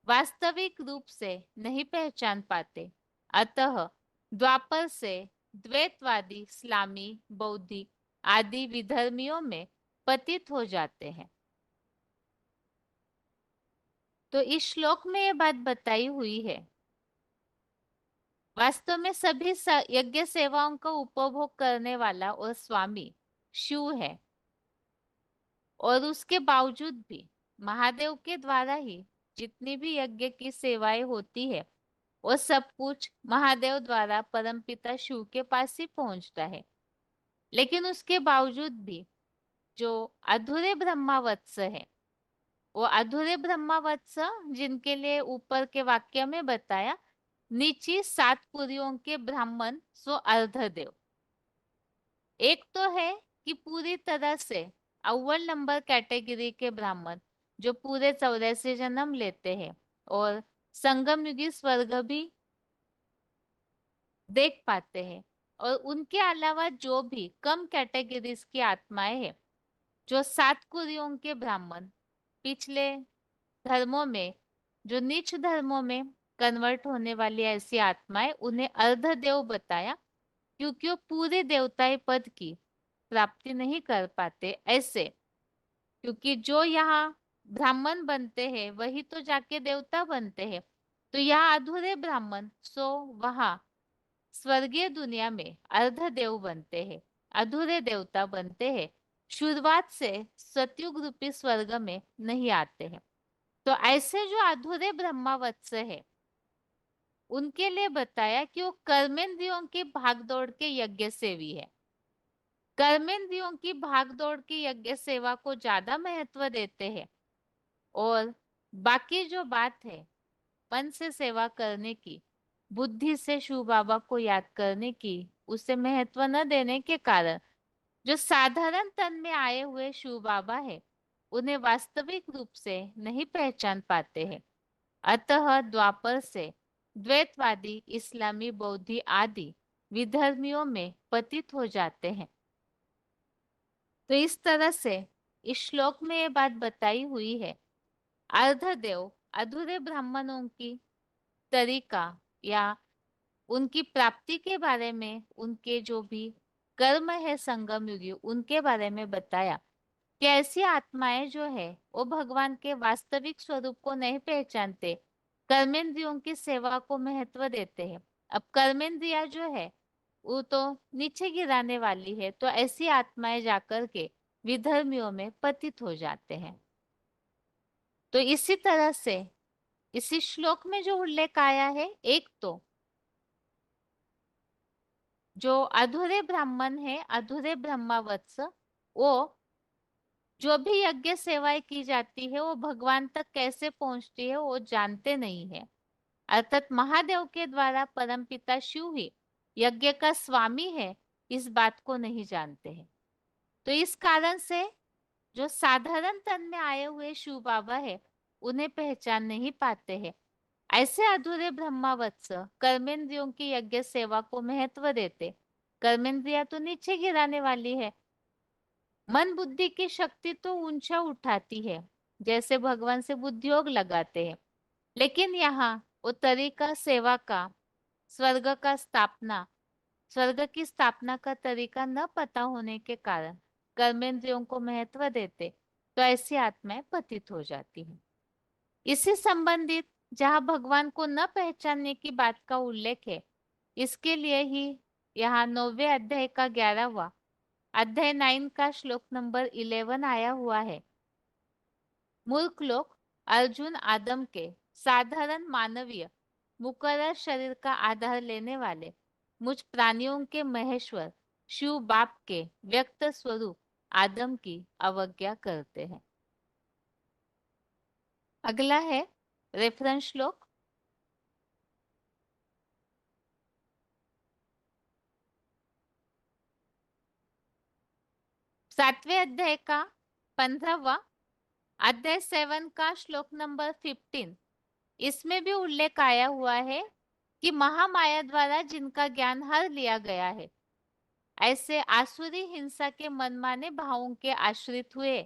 वास्तविक रूप से नहीं पहचान पाते। अतः द्वापर से द्वैतवादी इस्लामी बौद्धी आदि विधर्मियों में पतित हो जाते हैं। तो इस श्लोक में ये बात बताई हुई है, वास्तव में सभी यज्ञ सेवाओं का उपभोग करने वाला और स्वामी शिव है, और उसके बावजूद भी महादेव के द्वारा ही जितनी भी यज्ञ की सेवाएं होती है वो सब कुछ महादेव द्वारा परमपिता शिव के पास ही पहुंचता है। लेकिन उसके बावजूद भी जो अधूरे ब्रह्मावत्स है, वो अधूरे ब्रह्मावत्स जिनके लिए ऊपर के वाक्य में बताया, नीची 7 कुरियों के ब्राह्मण सो अर्धदेव। एक तो है कि पूरी तरह से अव्वल नंबर कैटेगरी के ब्राह्मण जो पूरे 84 जन्म लेते हैं और संगम युगी स्वर्ग भी देख पाते हैं, और उनके अलावा जो भी कम कैटेगरीज की आत्माएं हैं, जो 7 कुरियों के ब्राह्मण पिछले धर्मों में, जो नीच धर्मों में कन्वर्ट होने वाली ऐसी आत्माएं, उन्हें अर्धदेव बताया क्योंकि वो पूरे देवताई पद की प्राप्ति नहीं कर पाते ऐसे। क्योंकि जो यहाँ ब्राह्मण बनते हैं वही तो जाके देवता बनते हैं, तो यहाँ अधूरे ब्राह्मण सो वहां स्वर्गीय दुनिया में अर्धदेव बनते हैं, अधूरे देवता बनते हैं, शुरुआत से सतयुग रूपी स्वर्ग में नहीं आते हैं। तो ऐसे जो अधूरे ब्रह्मावत्स है उनके लिए बताया कि वो कर्मेंद्रियों की भागदौड़ के यज्ञ सेवी है, कर्मेंद्रियों की भागदौड़ की यज्ञ सेवा को ज्यादा महत्व देते हैं, और बाकी जो बात है मन से सेवा करने की, बुद्धि से शिव बाबा को याद करने की, उसे महत्व न देने के कारण जो साधारण तन में आए हुए शिव बाबा है उन्हें वास्तविक रूप से नहीं पहचान पाते हैं। अतः द्वापर से द्वैतवादी इस्लामी बौद्धि आदि विधर्मियों में पतित हो जाते हैं। तो इस तरह से इस श्लोक में ये बात बताई हुई है, अर्धदेव अधूरे ब्राह्मणों की तरीका या उनकी प्राप्ति के बारे में, उनके जो भी कर्म है संगम युगी उनके बारे में बताया कि ऐसी आत्माएं जो है वो भगवान के वास्तविक स्वरूप को नहीं पहचानते, कर्मेंद्रियों की सेवा को महत्व देते हैं। अब कर्मेंद्रिया जो है वो तो नीचे गिराने वाली है, तो ऐसी आत्माएं जाकर के विधर्मियों में पतित हो जाते हैं। तो इसी तरह से इसी श्लोक में जो उल्लेख आया है, एक तो जो अधूरे ब्राह्मण है, अधूरे ब्रह्मावत्स, वो जो भी यज्ञ सेवाएं की जाती है वो भगवान तक कैसे पहुंचती है वो जानते नहीं है। अर्थात महादेव के द्वारा परमपिता शिव ही यज्ञ का स्वामी है, इस बात को नहीं जानते हैं। तो इस कारण से जो साधारण तन में आए हुए शिव बाबा है उन्हें पहचान नहीं पाते हैं। ऐसे अधूरे ब्रह्मावत्स कर्मेंद्रियों की यज्ञ सेवा को महत्व देते, कर्मेंद्रिया तो नीचे गिराने वाली है, मन बुद्धि की शक्ति तो ऊंचा उठाती है, जैसे भगवान से बुद्धि योग लगाते हैं। लेकिन यहाँ वो तरीका सेवा का, स्वर्ग का स्थापना, स्वर्ग की स्थापना का तरीका न पता होने के कारण कर्मेंद्रियों को महत्व देते तो ऐसी आत्माएं पतित हो जाती हैं। इससे संबंधित जहां भगवान को न पहचानने की बात का उल्लेख है, इसके लिए ही यहाँ 9वें अध्याय का 11वां अध्याय 9 का श्लोक नंबर 11 आया हुआ है। मूर्ख लोग अर्जुन आदम के साधारण मानवीय मुकर्रर शरीर का आधार लेने वाले मुझ प्राणियों के महेश्वर शिव बाप के व्यक्त स्वरूप आदम की अवज्ञा करते हैं। अगला है रेफरेंस श्लोक। सातवें अध्याय का 15वां अध्याय 7 का श्लोक नंबर 15। इसमें भी उल्लेख आया हुआ है कि महामाया द्वारा जिनका ज्ञान हर लिया गया है, ऐसे आसुरी हिंसा के मनमाने भावों के आश्रित हुए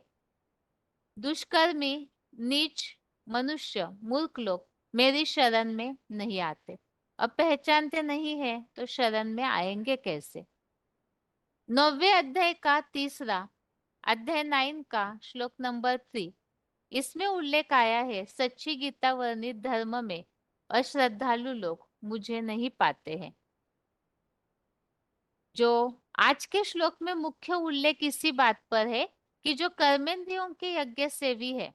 दुष्कर्मी नीच मनुष्य मूर्ख लोग मेरी शरण में नहीं आते। अब पहचानते नहीं है तो शरण में आएंगे कैसे? 9वें अध्याय का 3 अध्याय 9 का श्लोक नंबर 3। इसमें उल्लेख आया है सच्ची गीता वर्णित धर्म में अश्रद्धालु लोग मुझे नहीं पाते हैं। जो आज के श्लोक में मुख्य उल्लेख इसी बात पर है कि जो कर्मेंद्रियों के यज्ञ सेवी है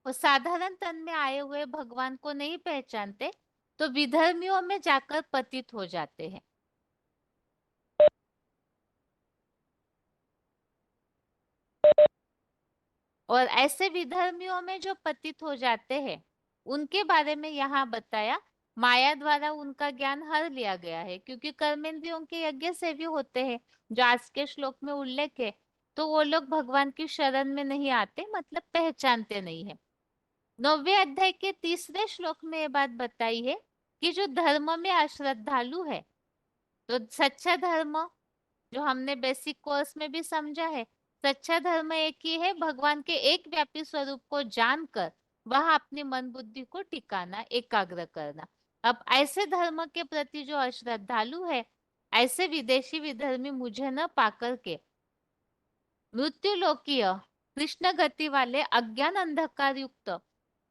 वो साधारण तन में आए हुए भगवान को नहीं पहचानते तो विधर्मियों में जाकर पतित हो जाते हैं। और ऐसे विधर्मियों में जो पतित हो जाते हैं उनके बारे में यहाँ बताया माया द्वारा उनका ज्ञान हर लिया गया है, क्योंकि कर्मेंद्रियों के यज्ञ से भी होते हैं जो आज के श्लोक में उल्लेख है। तो वो लोग भगवान की शरण में नहीं आते, मतलब पहचानते नहीं है। 9वें अध्याय के 3 श्लोक में ये बात बताई है कि जो धर्म में अश्रद्धालु है, तो सच्चा धर्म जो हमने बेसिक कोर्स में भी समझा है, सच्चा धर्म एक ही है, भगवान के एक व्यापी स्वरूप को जानकर वह अपनी मन बुद्धि को टिकाना, एकाग्र करना। अब ऐसे धर्म के प्रति जो अश्रद्धालु है, ऐसे विदेशी विधर्मी मुझे न पाकर के मृत्युलोकीय कृष्ण गति वाले अज्ञान अंधकार युक्त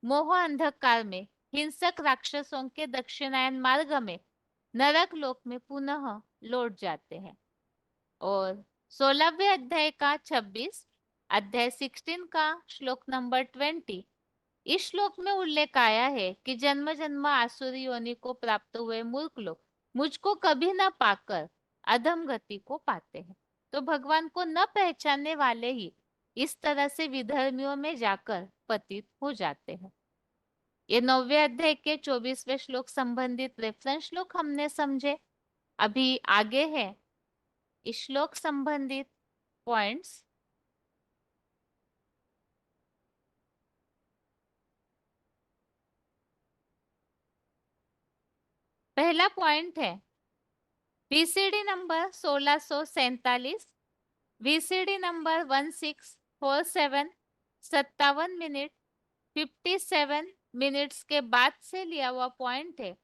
मोह अंधकार में हिंसक राक्षसों के दक्षिणायन मार्ग में नरक लोक में पुनः लौट जाते हैं। और 16वें अध्याय का 26 अध्याय 16 का श्लोक नंबर 20। इस श्लोक में उल्लेख आया है कि जन्म जन्म आसुरी योनि को प्राप्त हुए मूर्ख लोग मुझको कभी न पाकर अधम गति को पाते हैं। तो भगवान को न पहचानने वाले ही इस तरह से विधर्मियों में जाकर पतित हो जाते हैं। ये 9वें अध्याय के 24वें श्लोक संबंधित रेफरेंस श्लोक हमने समझे। अभी आगे है इस श्लोक संबंधित पॉइंट्स। पहला पॉइंट है VCD number 1647, VCD number 1647 57 minute 57 minutes के बाद से लिया हुआ पॉइंट है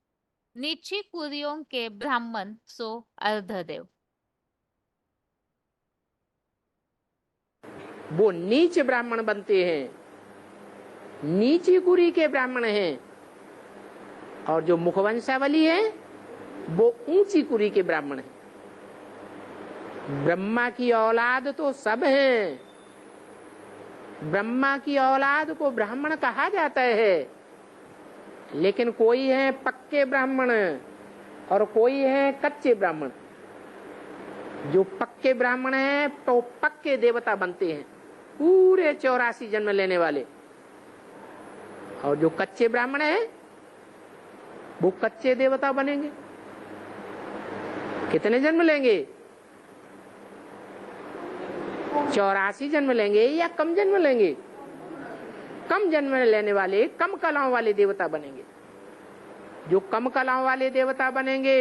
नीची कुरियों के ब्राह्मण सो अर्धदेव। वो नीच ब्राह्मण बनते हैं, नीची कुरी के ब्राह्मण हैं, और जो मुखवंशावली है वो ऊंची कुरी के ब्राह्मण हैं। ब्रह्मा की औलाद तो सब हैं, ब्रह्मा की औलाद को ब्राह्मण कहा जाता है, लेकिन कोई है पक्के ब्राह्मण और कोई है कच्चे ब्राह्मण। जो पक्के ब्राह्मण हैं तो पक्के देवता बनते हैं, पूरे 84 जन्म लेने वाले, और जो कच्चे ब्राह्मण हैं वो कच्चे देवता बनेंगे। कितने जन्म लेंगे? 84 जन्म लेंगे या कम जन्म लेंगे? कम जन्म लेने वाले कम कलाओं वाले देवता बनेंगे। जो कम कलाओं वाले देवता बनेंगे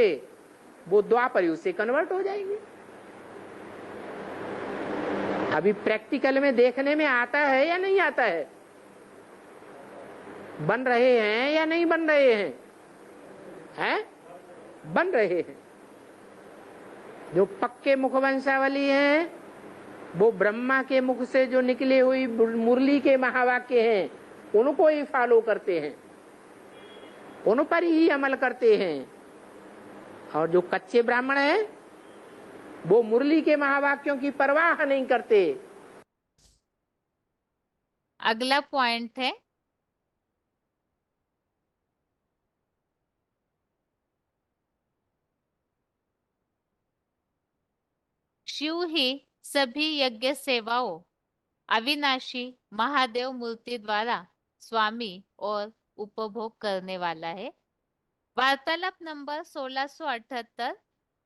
वो द्वापर युग से कन्वर्ट हो जाएंगे। अभी प्रैक्टिकल में देखने में आता है या नहीं आता है? बन रहे हैं या नहीं बन रहे हैं? हैं? बन रहे हैं। जो पक्के मुखवंशावली हैं वो ब्रह्मा के मुख से जो निकले हुई मुरली के महावाक्य हैं उनको ही फॉलो करते हैं, उन पर ही अमल करते हैं। और जो कच्चे ब्राह्मण हैं वो मुरली के महावाक्यों की परवाह नहीं करते। अगला पॉइंट है शिव ही सभी यज्ञ सेवाओं अविनाशी महादेव मूर्ति द्वारा स्वामी और उपभोग करने वाला है। वार्तालाप number 1678,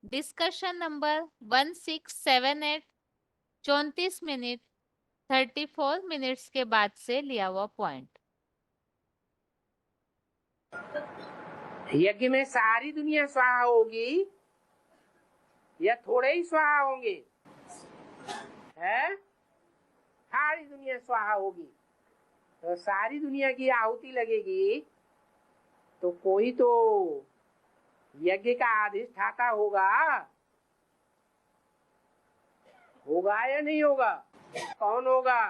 discussion number 1678, 34 minute 34 minutes के बाद से लिया हुआ पॉइंट। यज्ञ में सारी दुनिया स्वाहा होगी या थोड़े ही स्वाहा होंगे? है सारी दुनिया स्वाहा होगी। तो सारी दुनिया की आहुति लगेगी तो कोई तो यज्ञ का अधिष्ठाता होगा, होगा या नहीं होगा? कौन होगा?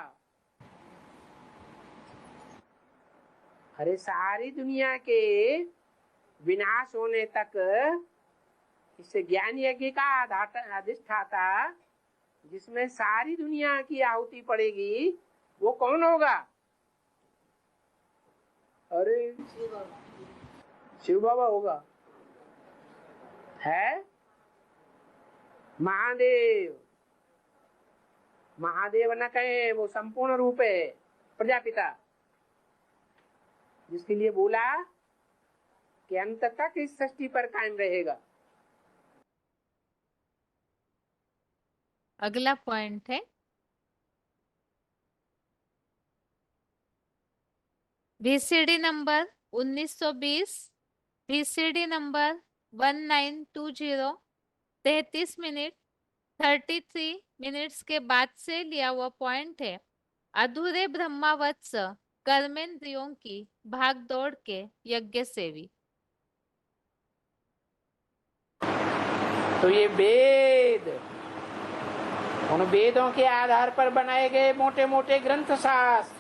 अरे सारी दुनिया के विनाश होने तक इस ज्ञान यज्ञ का अधिष्ठाता जिसमें सारी दुनिया की आहुति पड़ेगी वो कौन होगा? अरे शिव बाबा होगा। है महादेव। महादेव न कहे, वो संपूर्ण रूप है प्रजापिता, जिसके लिए बोला कि अंत तक इस सृष्टि पर कायम रहेगा। अगला पॉइंट है VCD number 1920, VCD number 1920, 33 minute 33 minutes के बाद से लिया हुआ पॉइंट है। अधूरे ब्रह्मावत्स कर्मेंद्रियों की भागदौड़ के यज्ञ सेवी। तो ये वेद, उन वेदों के आधार पर बनाए गए मोटे मोटे ग्रंथ शास्त्र,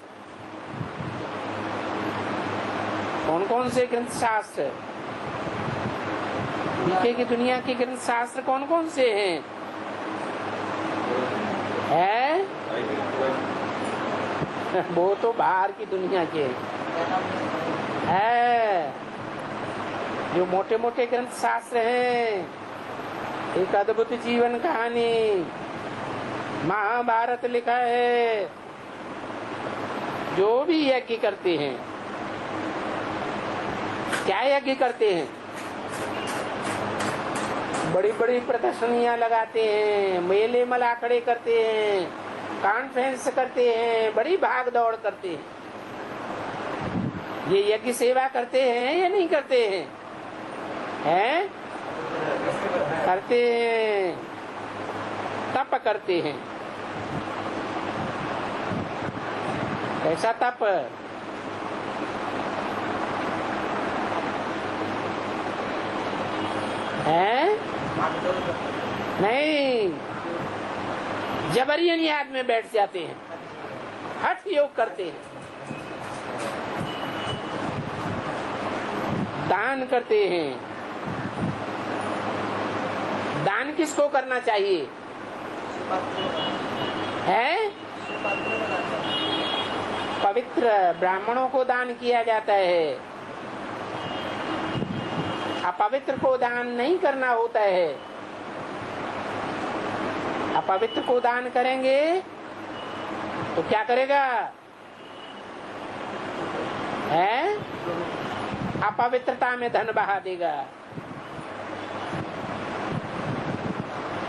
कौन कौन से ग्रंथ शास्त्र? पीछे की दुनिया के ग्रंथ शास्त्र कौन कौन से हैं? है वो तो बाहर की दुनिया के है। जो मोटे मोटे ग्रंथ शास्त्र हैं, एक अद्भुत जीवन कहानी महाभारत लिखा है। जो भी यज्ञ करते हैं, क्या यज्ञ करते हैं? बड़ी बड़ी प्रदर्शनियां लगाते हैं, मेले मलाखड़े करते हैं, कॉन्फ्रेंस करते हैं, बड़ी भाग दौड़ करते हैं। ये यज्ञ सेवा करते हैं या नहीं करते हैं? हैं? करते हैं, तप करते हैं। कैसा तप? है? नहीं, जबरियन याद में बैठ जाते हैं, हठ योग करते हैं, दान करते हैं। दान किसको करना चाहिए? है? पवित्र ब्राह्मणों को दान किया जाता है, अपवित्र को दान नहीं करना होता है। अपवित्र को दान करेंगे तो क्या करेगा? है? अपवित्रता में धन बहा देगा।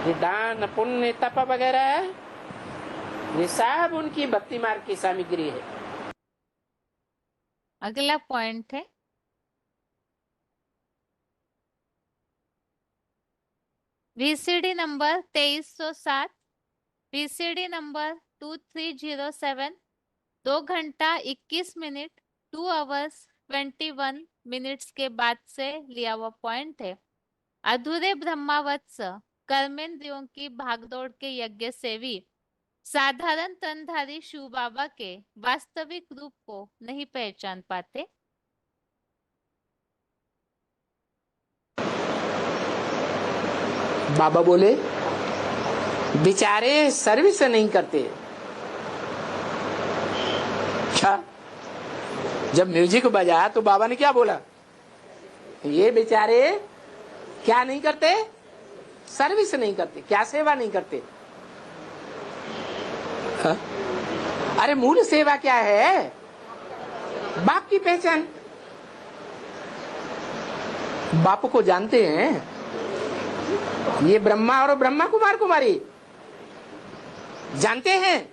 ये दान पुण्य तप वगैरह ये सब उनकी भक्ति मार्ग की सामग्री है। अगला पॉइंट है VCD नंबर 2307, VCD नंबर 2307, 2 घंटा 21 मिनट 2 hours 21 मिनट्स के बाद से लिया हुआ पॉइंट है। अधूरे ब्रह्मावत्स कर्मेंद्रियों की भागदौड़ के यज्ञ सेवी साधारण तनधारी शिव बाबा के वास्तविक रूप को नहीं पहचान पाते। बाबा बोले बेचारे सर्विस नहीं करते। क्या? जब म्यूजिक बजा तो बाबा ने क्या बोला? ये बेचारे क्या नहीं करते? सर्विस नहीं करते। क्या सेवा नहीं करते? हा? अरे मूल सेवा क्या है? बाप की पहचान। बाप को जानते हैं ये ब्रह्मा और ब्रह्मा कुमार कुमारी जानते हैं।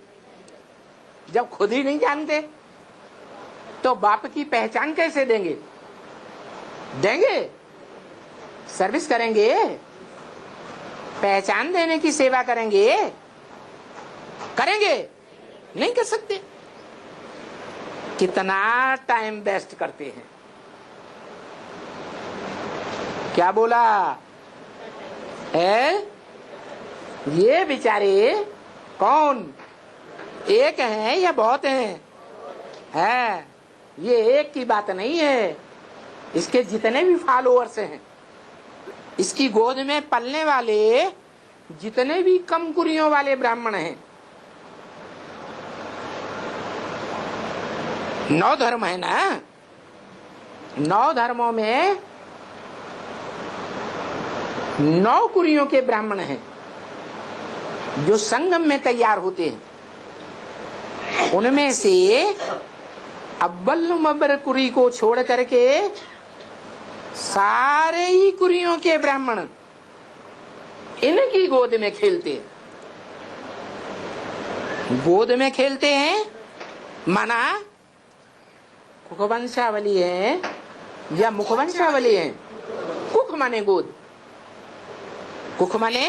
जब खुद ही नहीं जानते तो बाप की पहचान कैसे देंगे? सर्विस करेंगे, पहचान देने की सेवा करेंगे? नहीं कर सकते। कितना टाइम वेस्ट करते हैं। क्या बोला है? ये बेचारे कौन एक हैं या बहुत हैं? है ये एक की बात नहीं है। इसके जितने भी फॉलोअर्स हैं, इसकी गोद में पलने वाले जितने भी कम कुरियों वाले ब्राह्मण हैं, 9 धर्म है ना। 9 धर्मों में 9 कुरियों के ब्राह्मण हैं जो संगम में तैयार होते हैं। उनमें से अव्वल नंबर कुरी को छोड़ करके सारे ही कुरियों के ब्राह्मण इनकी गोद में खेलते हैं। गोद में खेलते हैं माना कुखवंशावली है या मुखवंशावली है। कुख माने गोद, कुख माने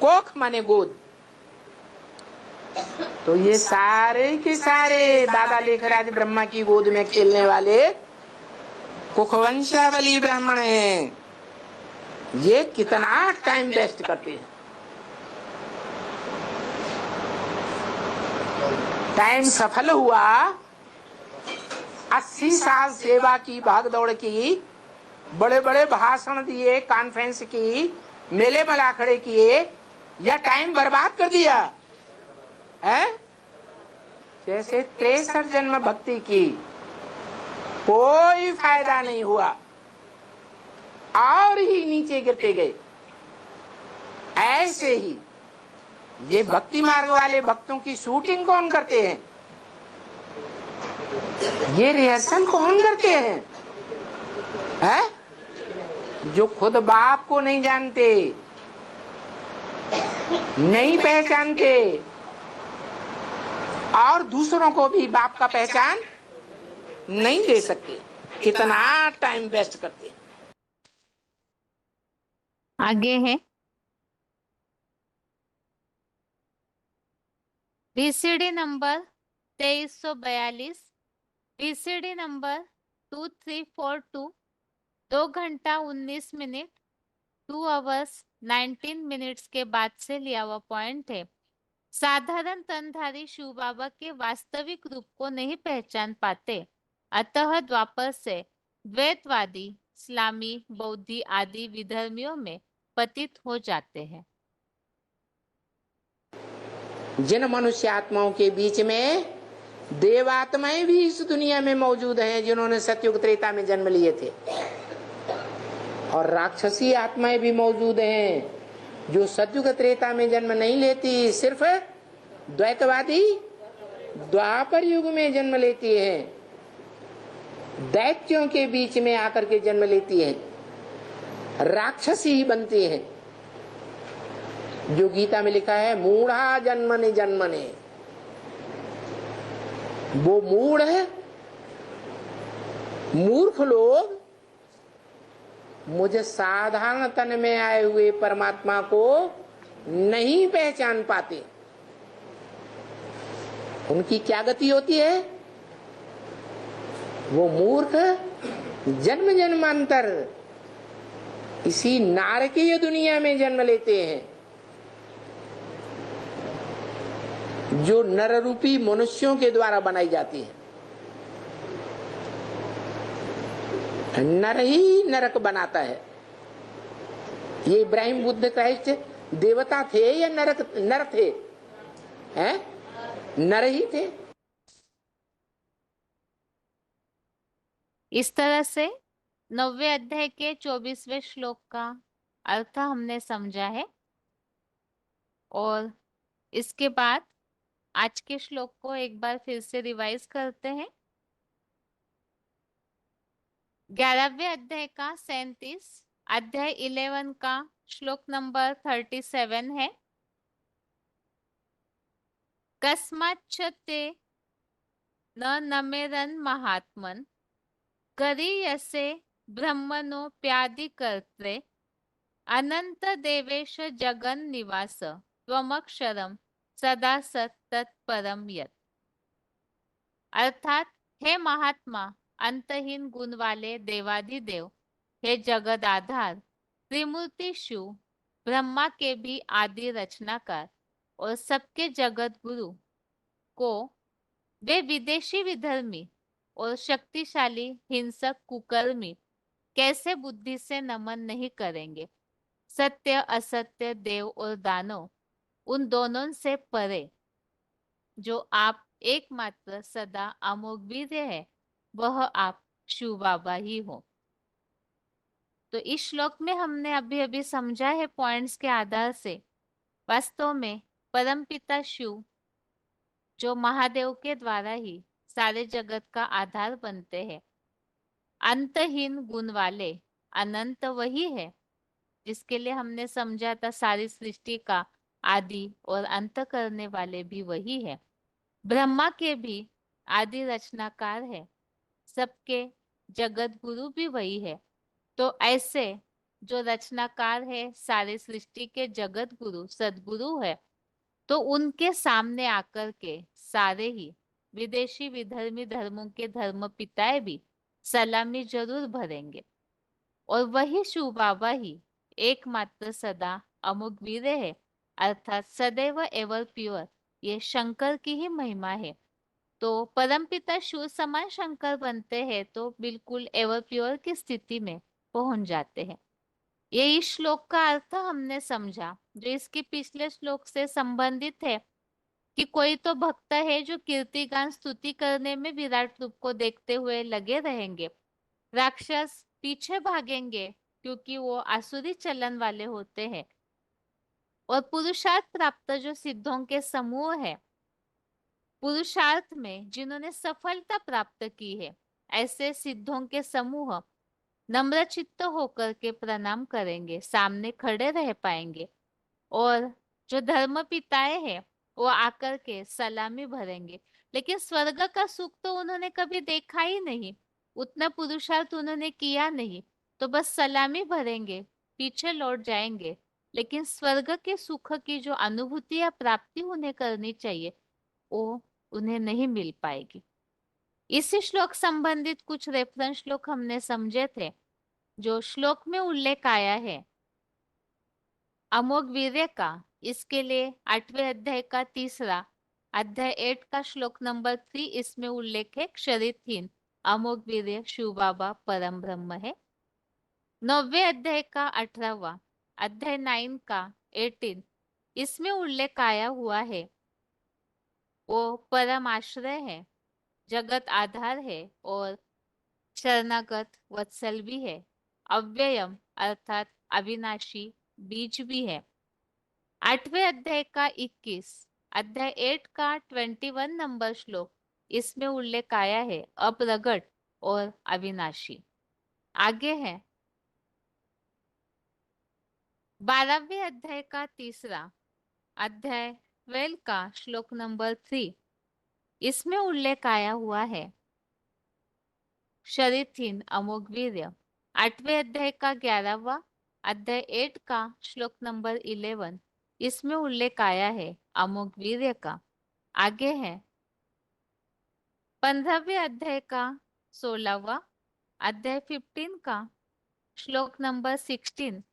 कोख माने गोद। तो ये सारे के सारे दादा लेखराज ब्रह्मा की गोद में खेलने वाले कुखवंशावली ब्राह्मण हैं। ये कितना टाइम वेस्ट करते हैं। टाइम सफल हुआ। 80 साल सेवा की, भागदौड़ की, बड़े बड़े भाषण दिए, कॉन्फ्रेंस की, मेले मलाखड़े किए, या टाइम बर्बाद कर दिया है? जैसे 63 जन्म भक्ति की, कोई फायदा नहीं हुआ और ही नीचे गिरते गए। ऐसे ही ये भक्ति मार्ग वाले भक्तों की शूटिंग कौन करते हैं? ये रिहर्सल कौन करते हैं? जो खुद बाप को नहीं जानते, नहीं पहचानते और दूसरों को भी बाप का पहचान नहीं दे सकते। कितना टाइम वेस्ट करते। आगे है बीसीडी नंबर 2342, बीसीडी नंबर 2342, 2 घंटा 19 मिनट 2 आवर्स 19 मिनट्स के बाद से लिया हुआ पॉइंट है। साधारण तनधारी शिव बाबा के वास्तविक रूप को नहीं पहचान पाते, अतः द्वापर से द्वैतवादी, इस्लामी, बौद्धि आदि विधर्मियों में पतित हो जाते हैं। जिन मनुष्य आत्माओं के बीच में देवात्माएं भी इस दुनिया में मौजूद हैं, जिन्होंने सतयुग त्रेता में जन्म लिए थे, और राक्षसी आत्माएं भी मौजूद हैं जो सतयुग त्रेता में जन्म नहीं लेती, सिर्फ द्वैतवादी द्वापर युग में जन्म लेती हैं, दैत्यों के बीच में आकर के जन्म लेती हैं, राक्षसी ही बनती हैं। जो गीता में लिखा है मूढ़ा जन्मने जन्मने, वो मूढ़ है, मूर्ख लोग मुझे साधारण तन में आए हुए परमात्मा को नहीं पहचान पाते। उनकी क्या गति होती है? वो मूर्ख जन्म जन्मांतर इसी नारकीय दुनिया में जन्म लेते हैं। जो नर रूपी मनुष्यों के द्वारा बनाई जाती है। नर ही नरक बनाता है। ये इब्राहिम बुद्ध क्राइस्ट देवता थे या नर थे? हैं? नर ही थे। इस तरह से 9वें अध्याय के 24वें श्लोक का अर्थ हमने समझा है। और इसके बाद आज के श्लोक को एक बार फिर से रिवाइज करते हैं। 11वें अध्याय का 37, अध्याय 11 का श्लोक नंबर 37 है। कस्माच्च ते न नमेरन महात्मन गरीयसे ब्रह्मणोऽप्यादिकर्त्रे अनंत देवेश जगन निवास त्वमक्षरम सदा सत तत्परम यत्। अर्थात हे महात्मा, अंतहीन गुण वाले देवाधिदेव, हे जगद आधार, त्रिमूर्ति शिव, ब्रह्मा के भी आदि रचनाकार और सबके जगत गुरु को वे विदेशी विधर्मी और शक्तिशाली हिंसक कुकर्मी कैसे बुद्धि से नमन नहीं करेंगे। सत्य असत्य, देव और दानव, उन दोनों से परे जो आप एकमात्र सदा अमोघ वीर्य है, वह आप शिव बाबा ही हो। तो इस श्लोक में हमने अभी अभी समझा है पॉइंट्स के आधार से, वास्तव में परमपिता शिव जो महादेव के द्वारा ही सारे जगत का आधार बनते हैं, अंतहीन गुण वाले अनंत वही है जिसके लिए हमने समझा था सारी सृष्टि का आदि और अंत करने वाले भी वही है। ब्रह्मा के भी आदि रचनाकार है, सबके जगत गुरु भी वही है। तो ऐसे जो रचनाकार है, सारे सृष्टि के जगत गुरु सदगुरु है, तो उनके सामने आकर के सारे ही विदेशी विधर्मी धर्मों के धर्म पिताएं भी सलामी जरूर भरेंगे। और वही शिव बाबा ही एकमात्र सदा अमोघ वीर्य है, अर्थात सदैव एवर प्योर। ये शंकर की ही महिमा है। तो परमपिता शिव समान शंकर बनते हैं तो बिल्कुल एवर प्योर की स्थिति में पहुंच जाते हैं। ये इस श्लोक का अर्थ हमने समझा, जो इसके पिछले श्लोक से संबंधित है कि कोई तो भक्त है जो कीर्तिगान स्तुति करने में विराट रूप को देखते हुए लगे रहेंगे। राक्षस पीछे भागेंगे क्योंकि वो आसुरी चलन वाले होते हैं। और पुरुषार्थ प्राप्त जो सिद्धों के समूह है, पुरुषार्थ में जिन्होंने सफलता प्राप्त की है, ऐसे सिद्धों के समूह नम्रचित्त होकर के प्रणाम करेंगे, सामने खड़े रह पाएंगे। और जो धर्म पिताएं हैं वो आकर के सलामी भरेंगे। लेकिन स्वर्ग का सुख तो उन्होंने कभी देखा ही नहीं, उतना पुरुषार्थ उन्होंने किया नहीं, तो बस सलामी भरेंगे, पीछे लौट जाएंगे। लेकिन स्वर्ग के सुख की जो अनुभूति या प्राप्ति उन्हें करनी चाहिए, वो उन्हें नहीं मिल पाएगी। इसी श्लोक संबंधित कुछ रेफरेंस श्लोक हमने समझे थे। जो श्लोक में उल्लेख आया है अमोघ वीर्य का, इसके लिए 8वें अध्याय का 3रा अध्याय 8 का श्लोक नंबर 3, इसमें उल्लेख है क्षरितहीन अमोघ वीर्य शिव बाबा परम ब्रह्म है। 9वें अध्याय का 18वां अध्याय 9 का 18, इसमें उल्लेख आया हुआ है वो परम आश्रय है, जगत आधार है और शरणागत वत्सल भी है, अव्ययम अर्थात अविनाशी बीज भी है। 8वें अध्याय का 21 अध्याय 8 का 21 नंबर श्लोक, इसमें उल्लेख आया है अप्रगट और अविनाशी। आगे है 12वें अध्याय का 3रा अध्याय 12 का श्लोक नंबर 3, इसमें उल्लेख आया हुआ है क्षरितहीन अमोघ वीर्य। 8वें अध्याय का 11वां अध्याय 8 का श्लोक नंबर 11, इसमें उल्लेख आया है अमोघ वीर्य का। आगे है 15वें अध्याय का 16वां अध्याय 15 का श्लोक नंबर 16,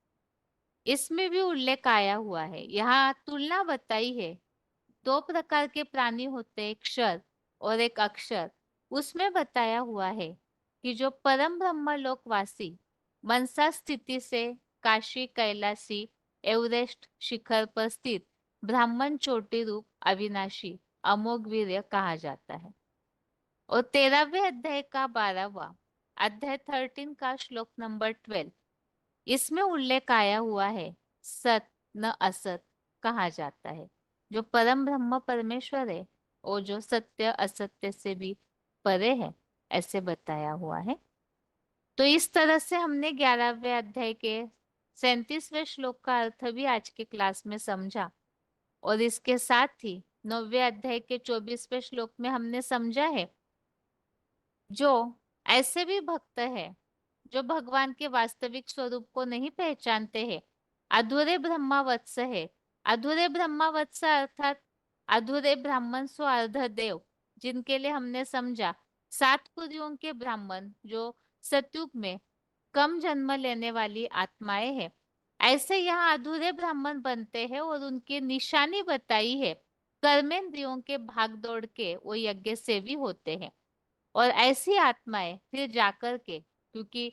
इसमें भी उल्लेख आया हुआ है। यहाँ तुलना बताई है दो प्रकार के प्राणी होते हैं, एक क्षर और एक अक्षर। उसमें बताया हुआ है कि जो परम ब्रह्म लोकवासी मनसा स्थिति से काशी कैलासी एवरेस्ट शिखर पर स्थित ब्राह्मण चोटी रूप अविनाशी अमोघ वीर्य कहा जाता है। और 13वें अध्याय का 12वां अध्याय 13 का श्लोक नंबर 12, इसमें उल्लेख आया हुआ है सत न असत कहा जाता है। जो परम ब्रह्म परमेश्वर है और जो सत्य असत्य से भी परे है, ऐसे बताया हुआ है। तो इस तरह से हमने 11वें अध्याय के 37वें श्लोक का अर्थ भी आज के क्लास में समझा। और इसके साथ ही 9वें अध्याय के 24वें श्लोक में हमने समझा है जो ऐसे भी भक्त है जो भगवान के वास्तविक स्वरूप को नहीं पहचानते हैं, अधूरे ब्रह्मावत्स है। अधूरे ब्रह्मावत्स अर्थात अधूरे ब्राह्मण सो अर्ध देव, जिनके लिए हमने समझा 7 कुदियों के ब्राह्मण जो सतयुग में कम जन्म लेने वाली आत्माएं हैं। ऐसे यहाँ अधूरे ब्राह्मण बनते हैं और उनकी निशानी बताई है, कर्मेंद्रियों के भाग दौड़ के वो यज्ञ सेवी होते हैं। और ऐसी आत्माएं फिर जाकर के, क्योंकि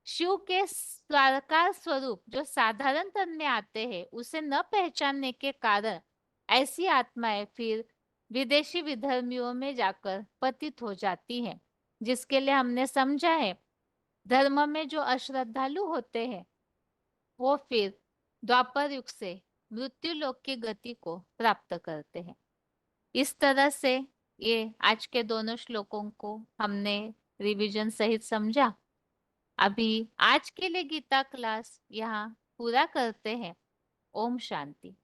शिव के साकार स्वरूप जो साधारण तन में आते हैं उसे न पहचानने के कारण ऐसी आत्माएं फिर विदेशी विधर्मियों में जाकर पतित हो जाती हैं, जिसके लिए हमने समझा है धर्म में जो अश्रद्धालु होते हैं वो फिर द्वापर युग से मृत्यु लोक की गति को प्राप्त करते हैं। इस तरह से ये आज के दोनों श्लोकों को हमने रिवीजन सहित समझा। अभी आज के लिए गीता क्लास यहाँ पूरा करते हैं। ओम शांति।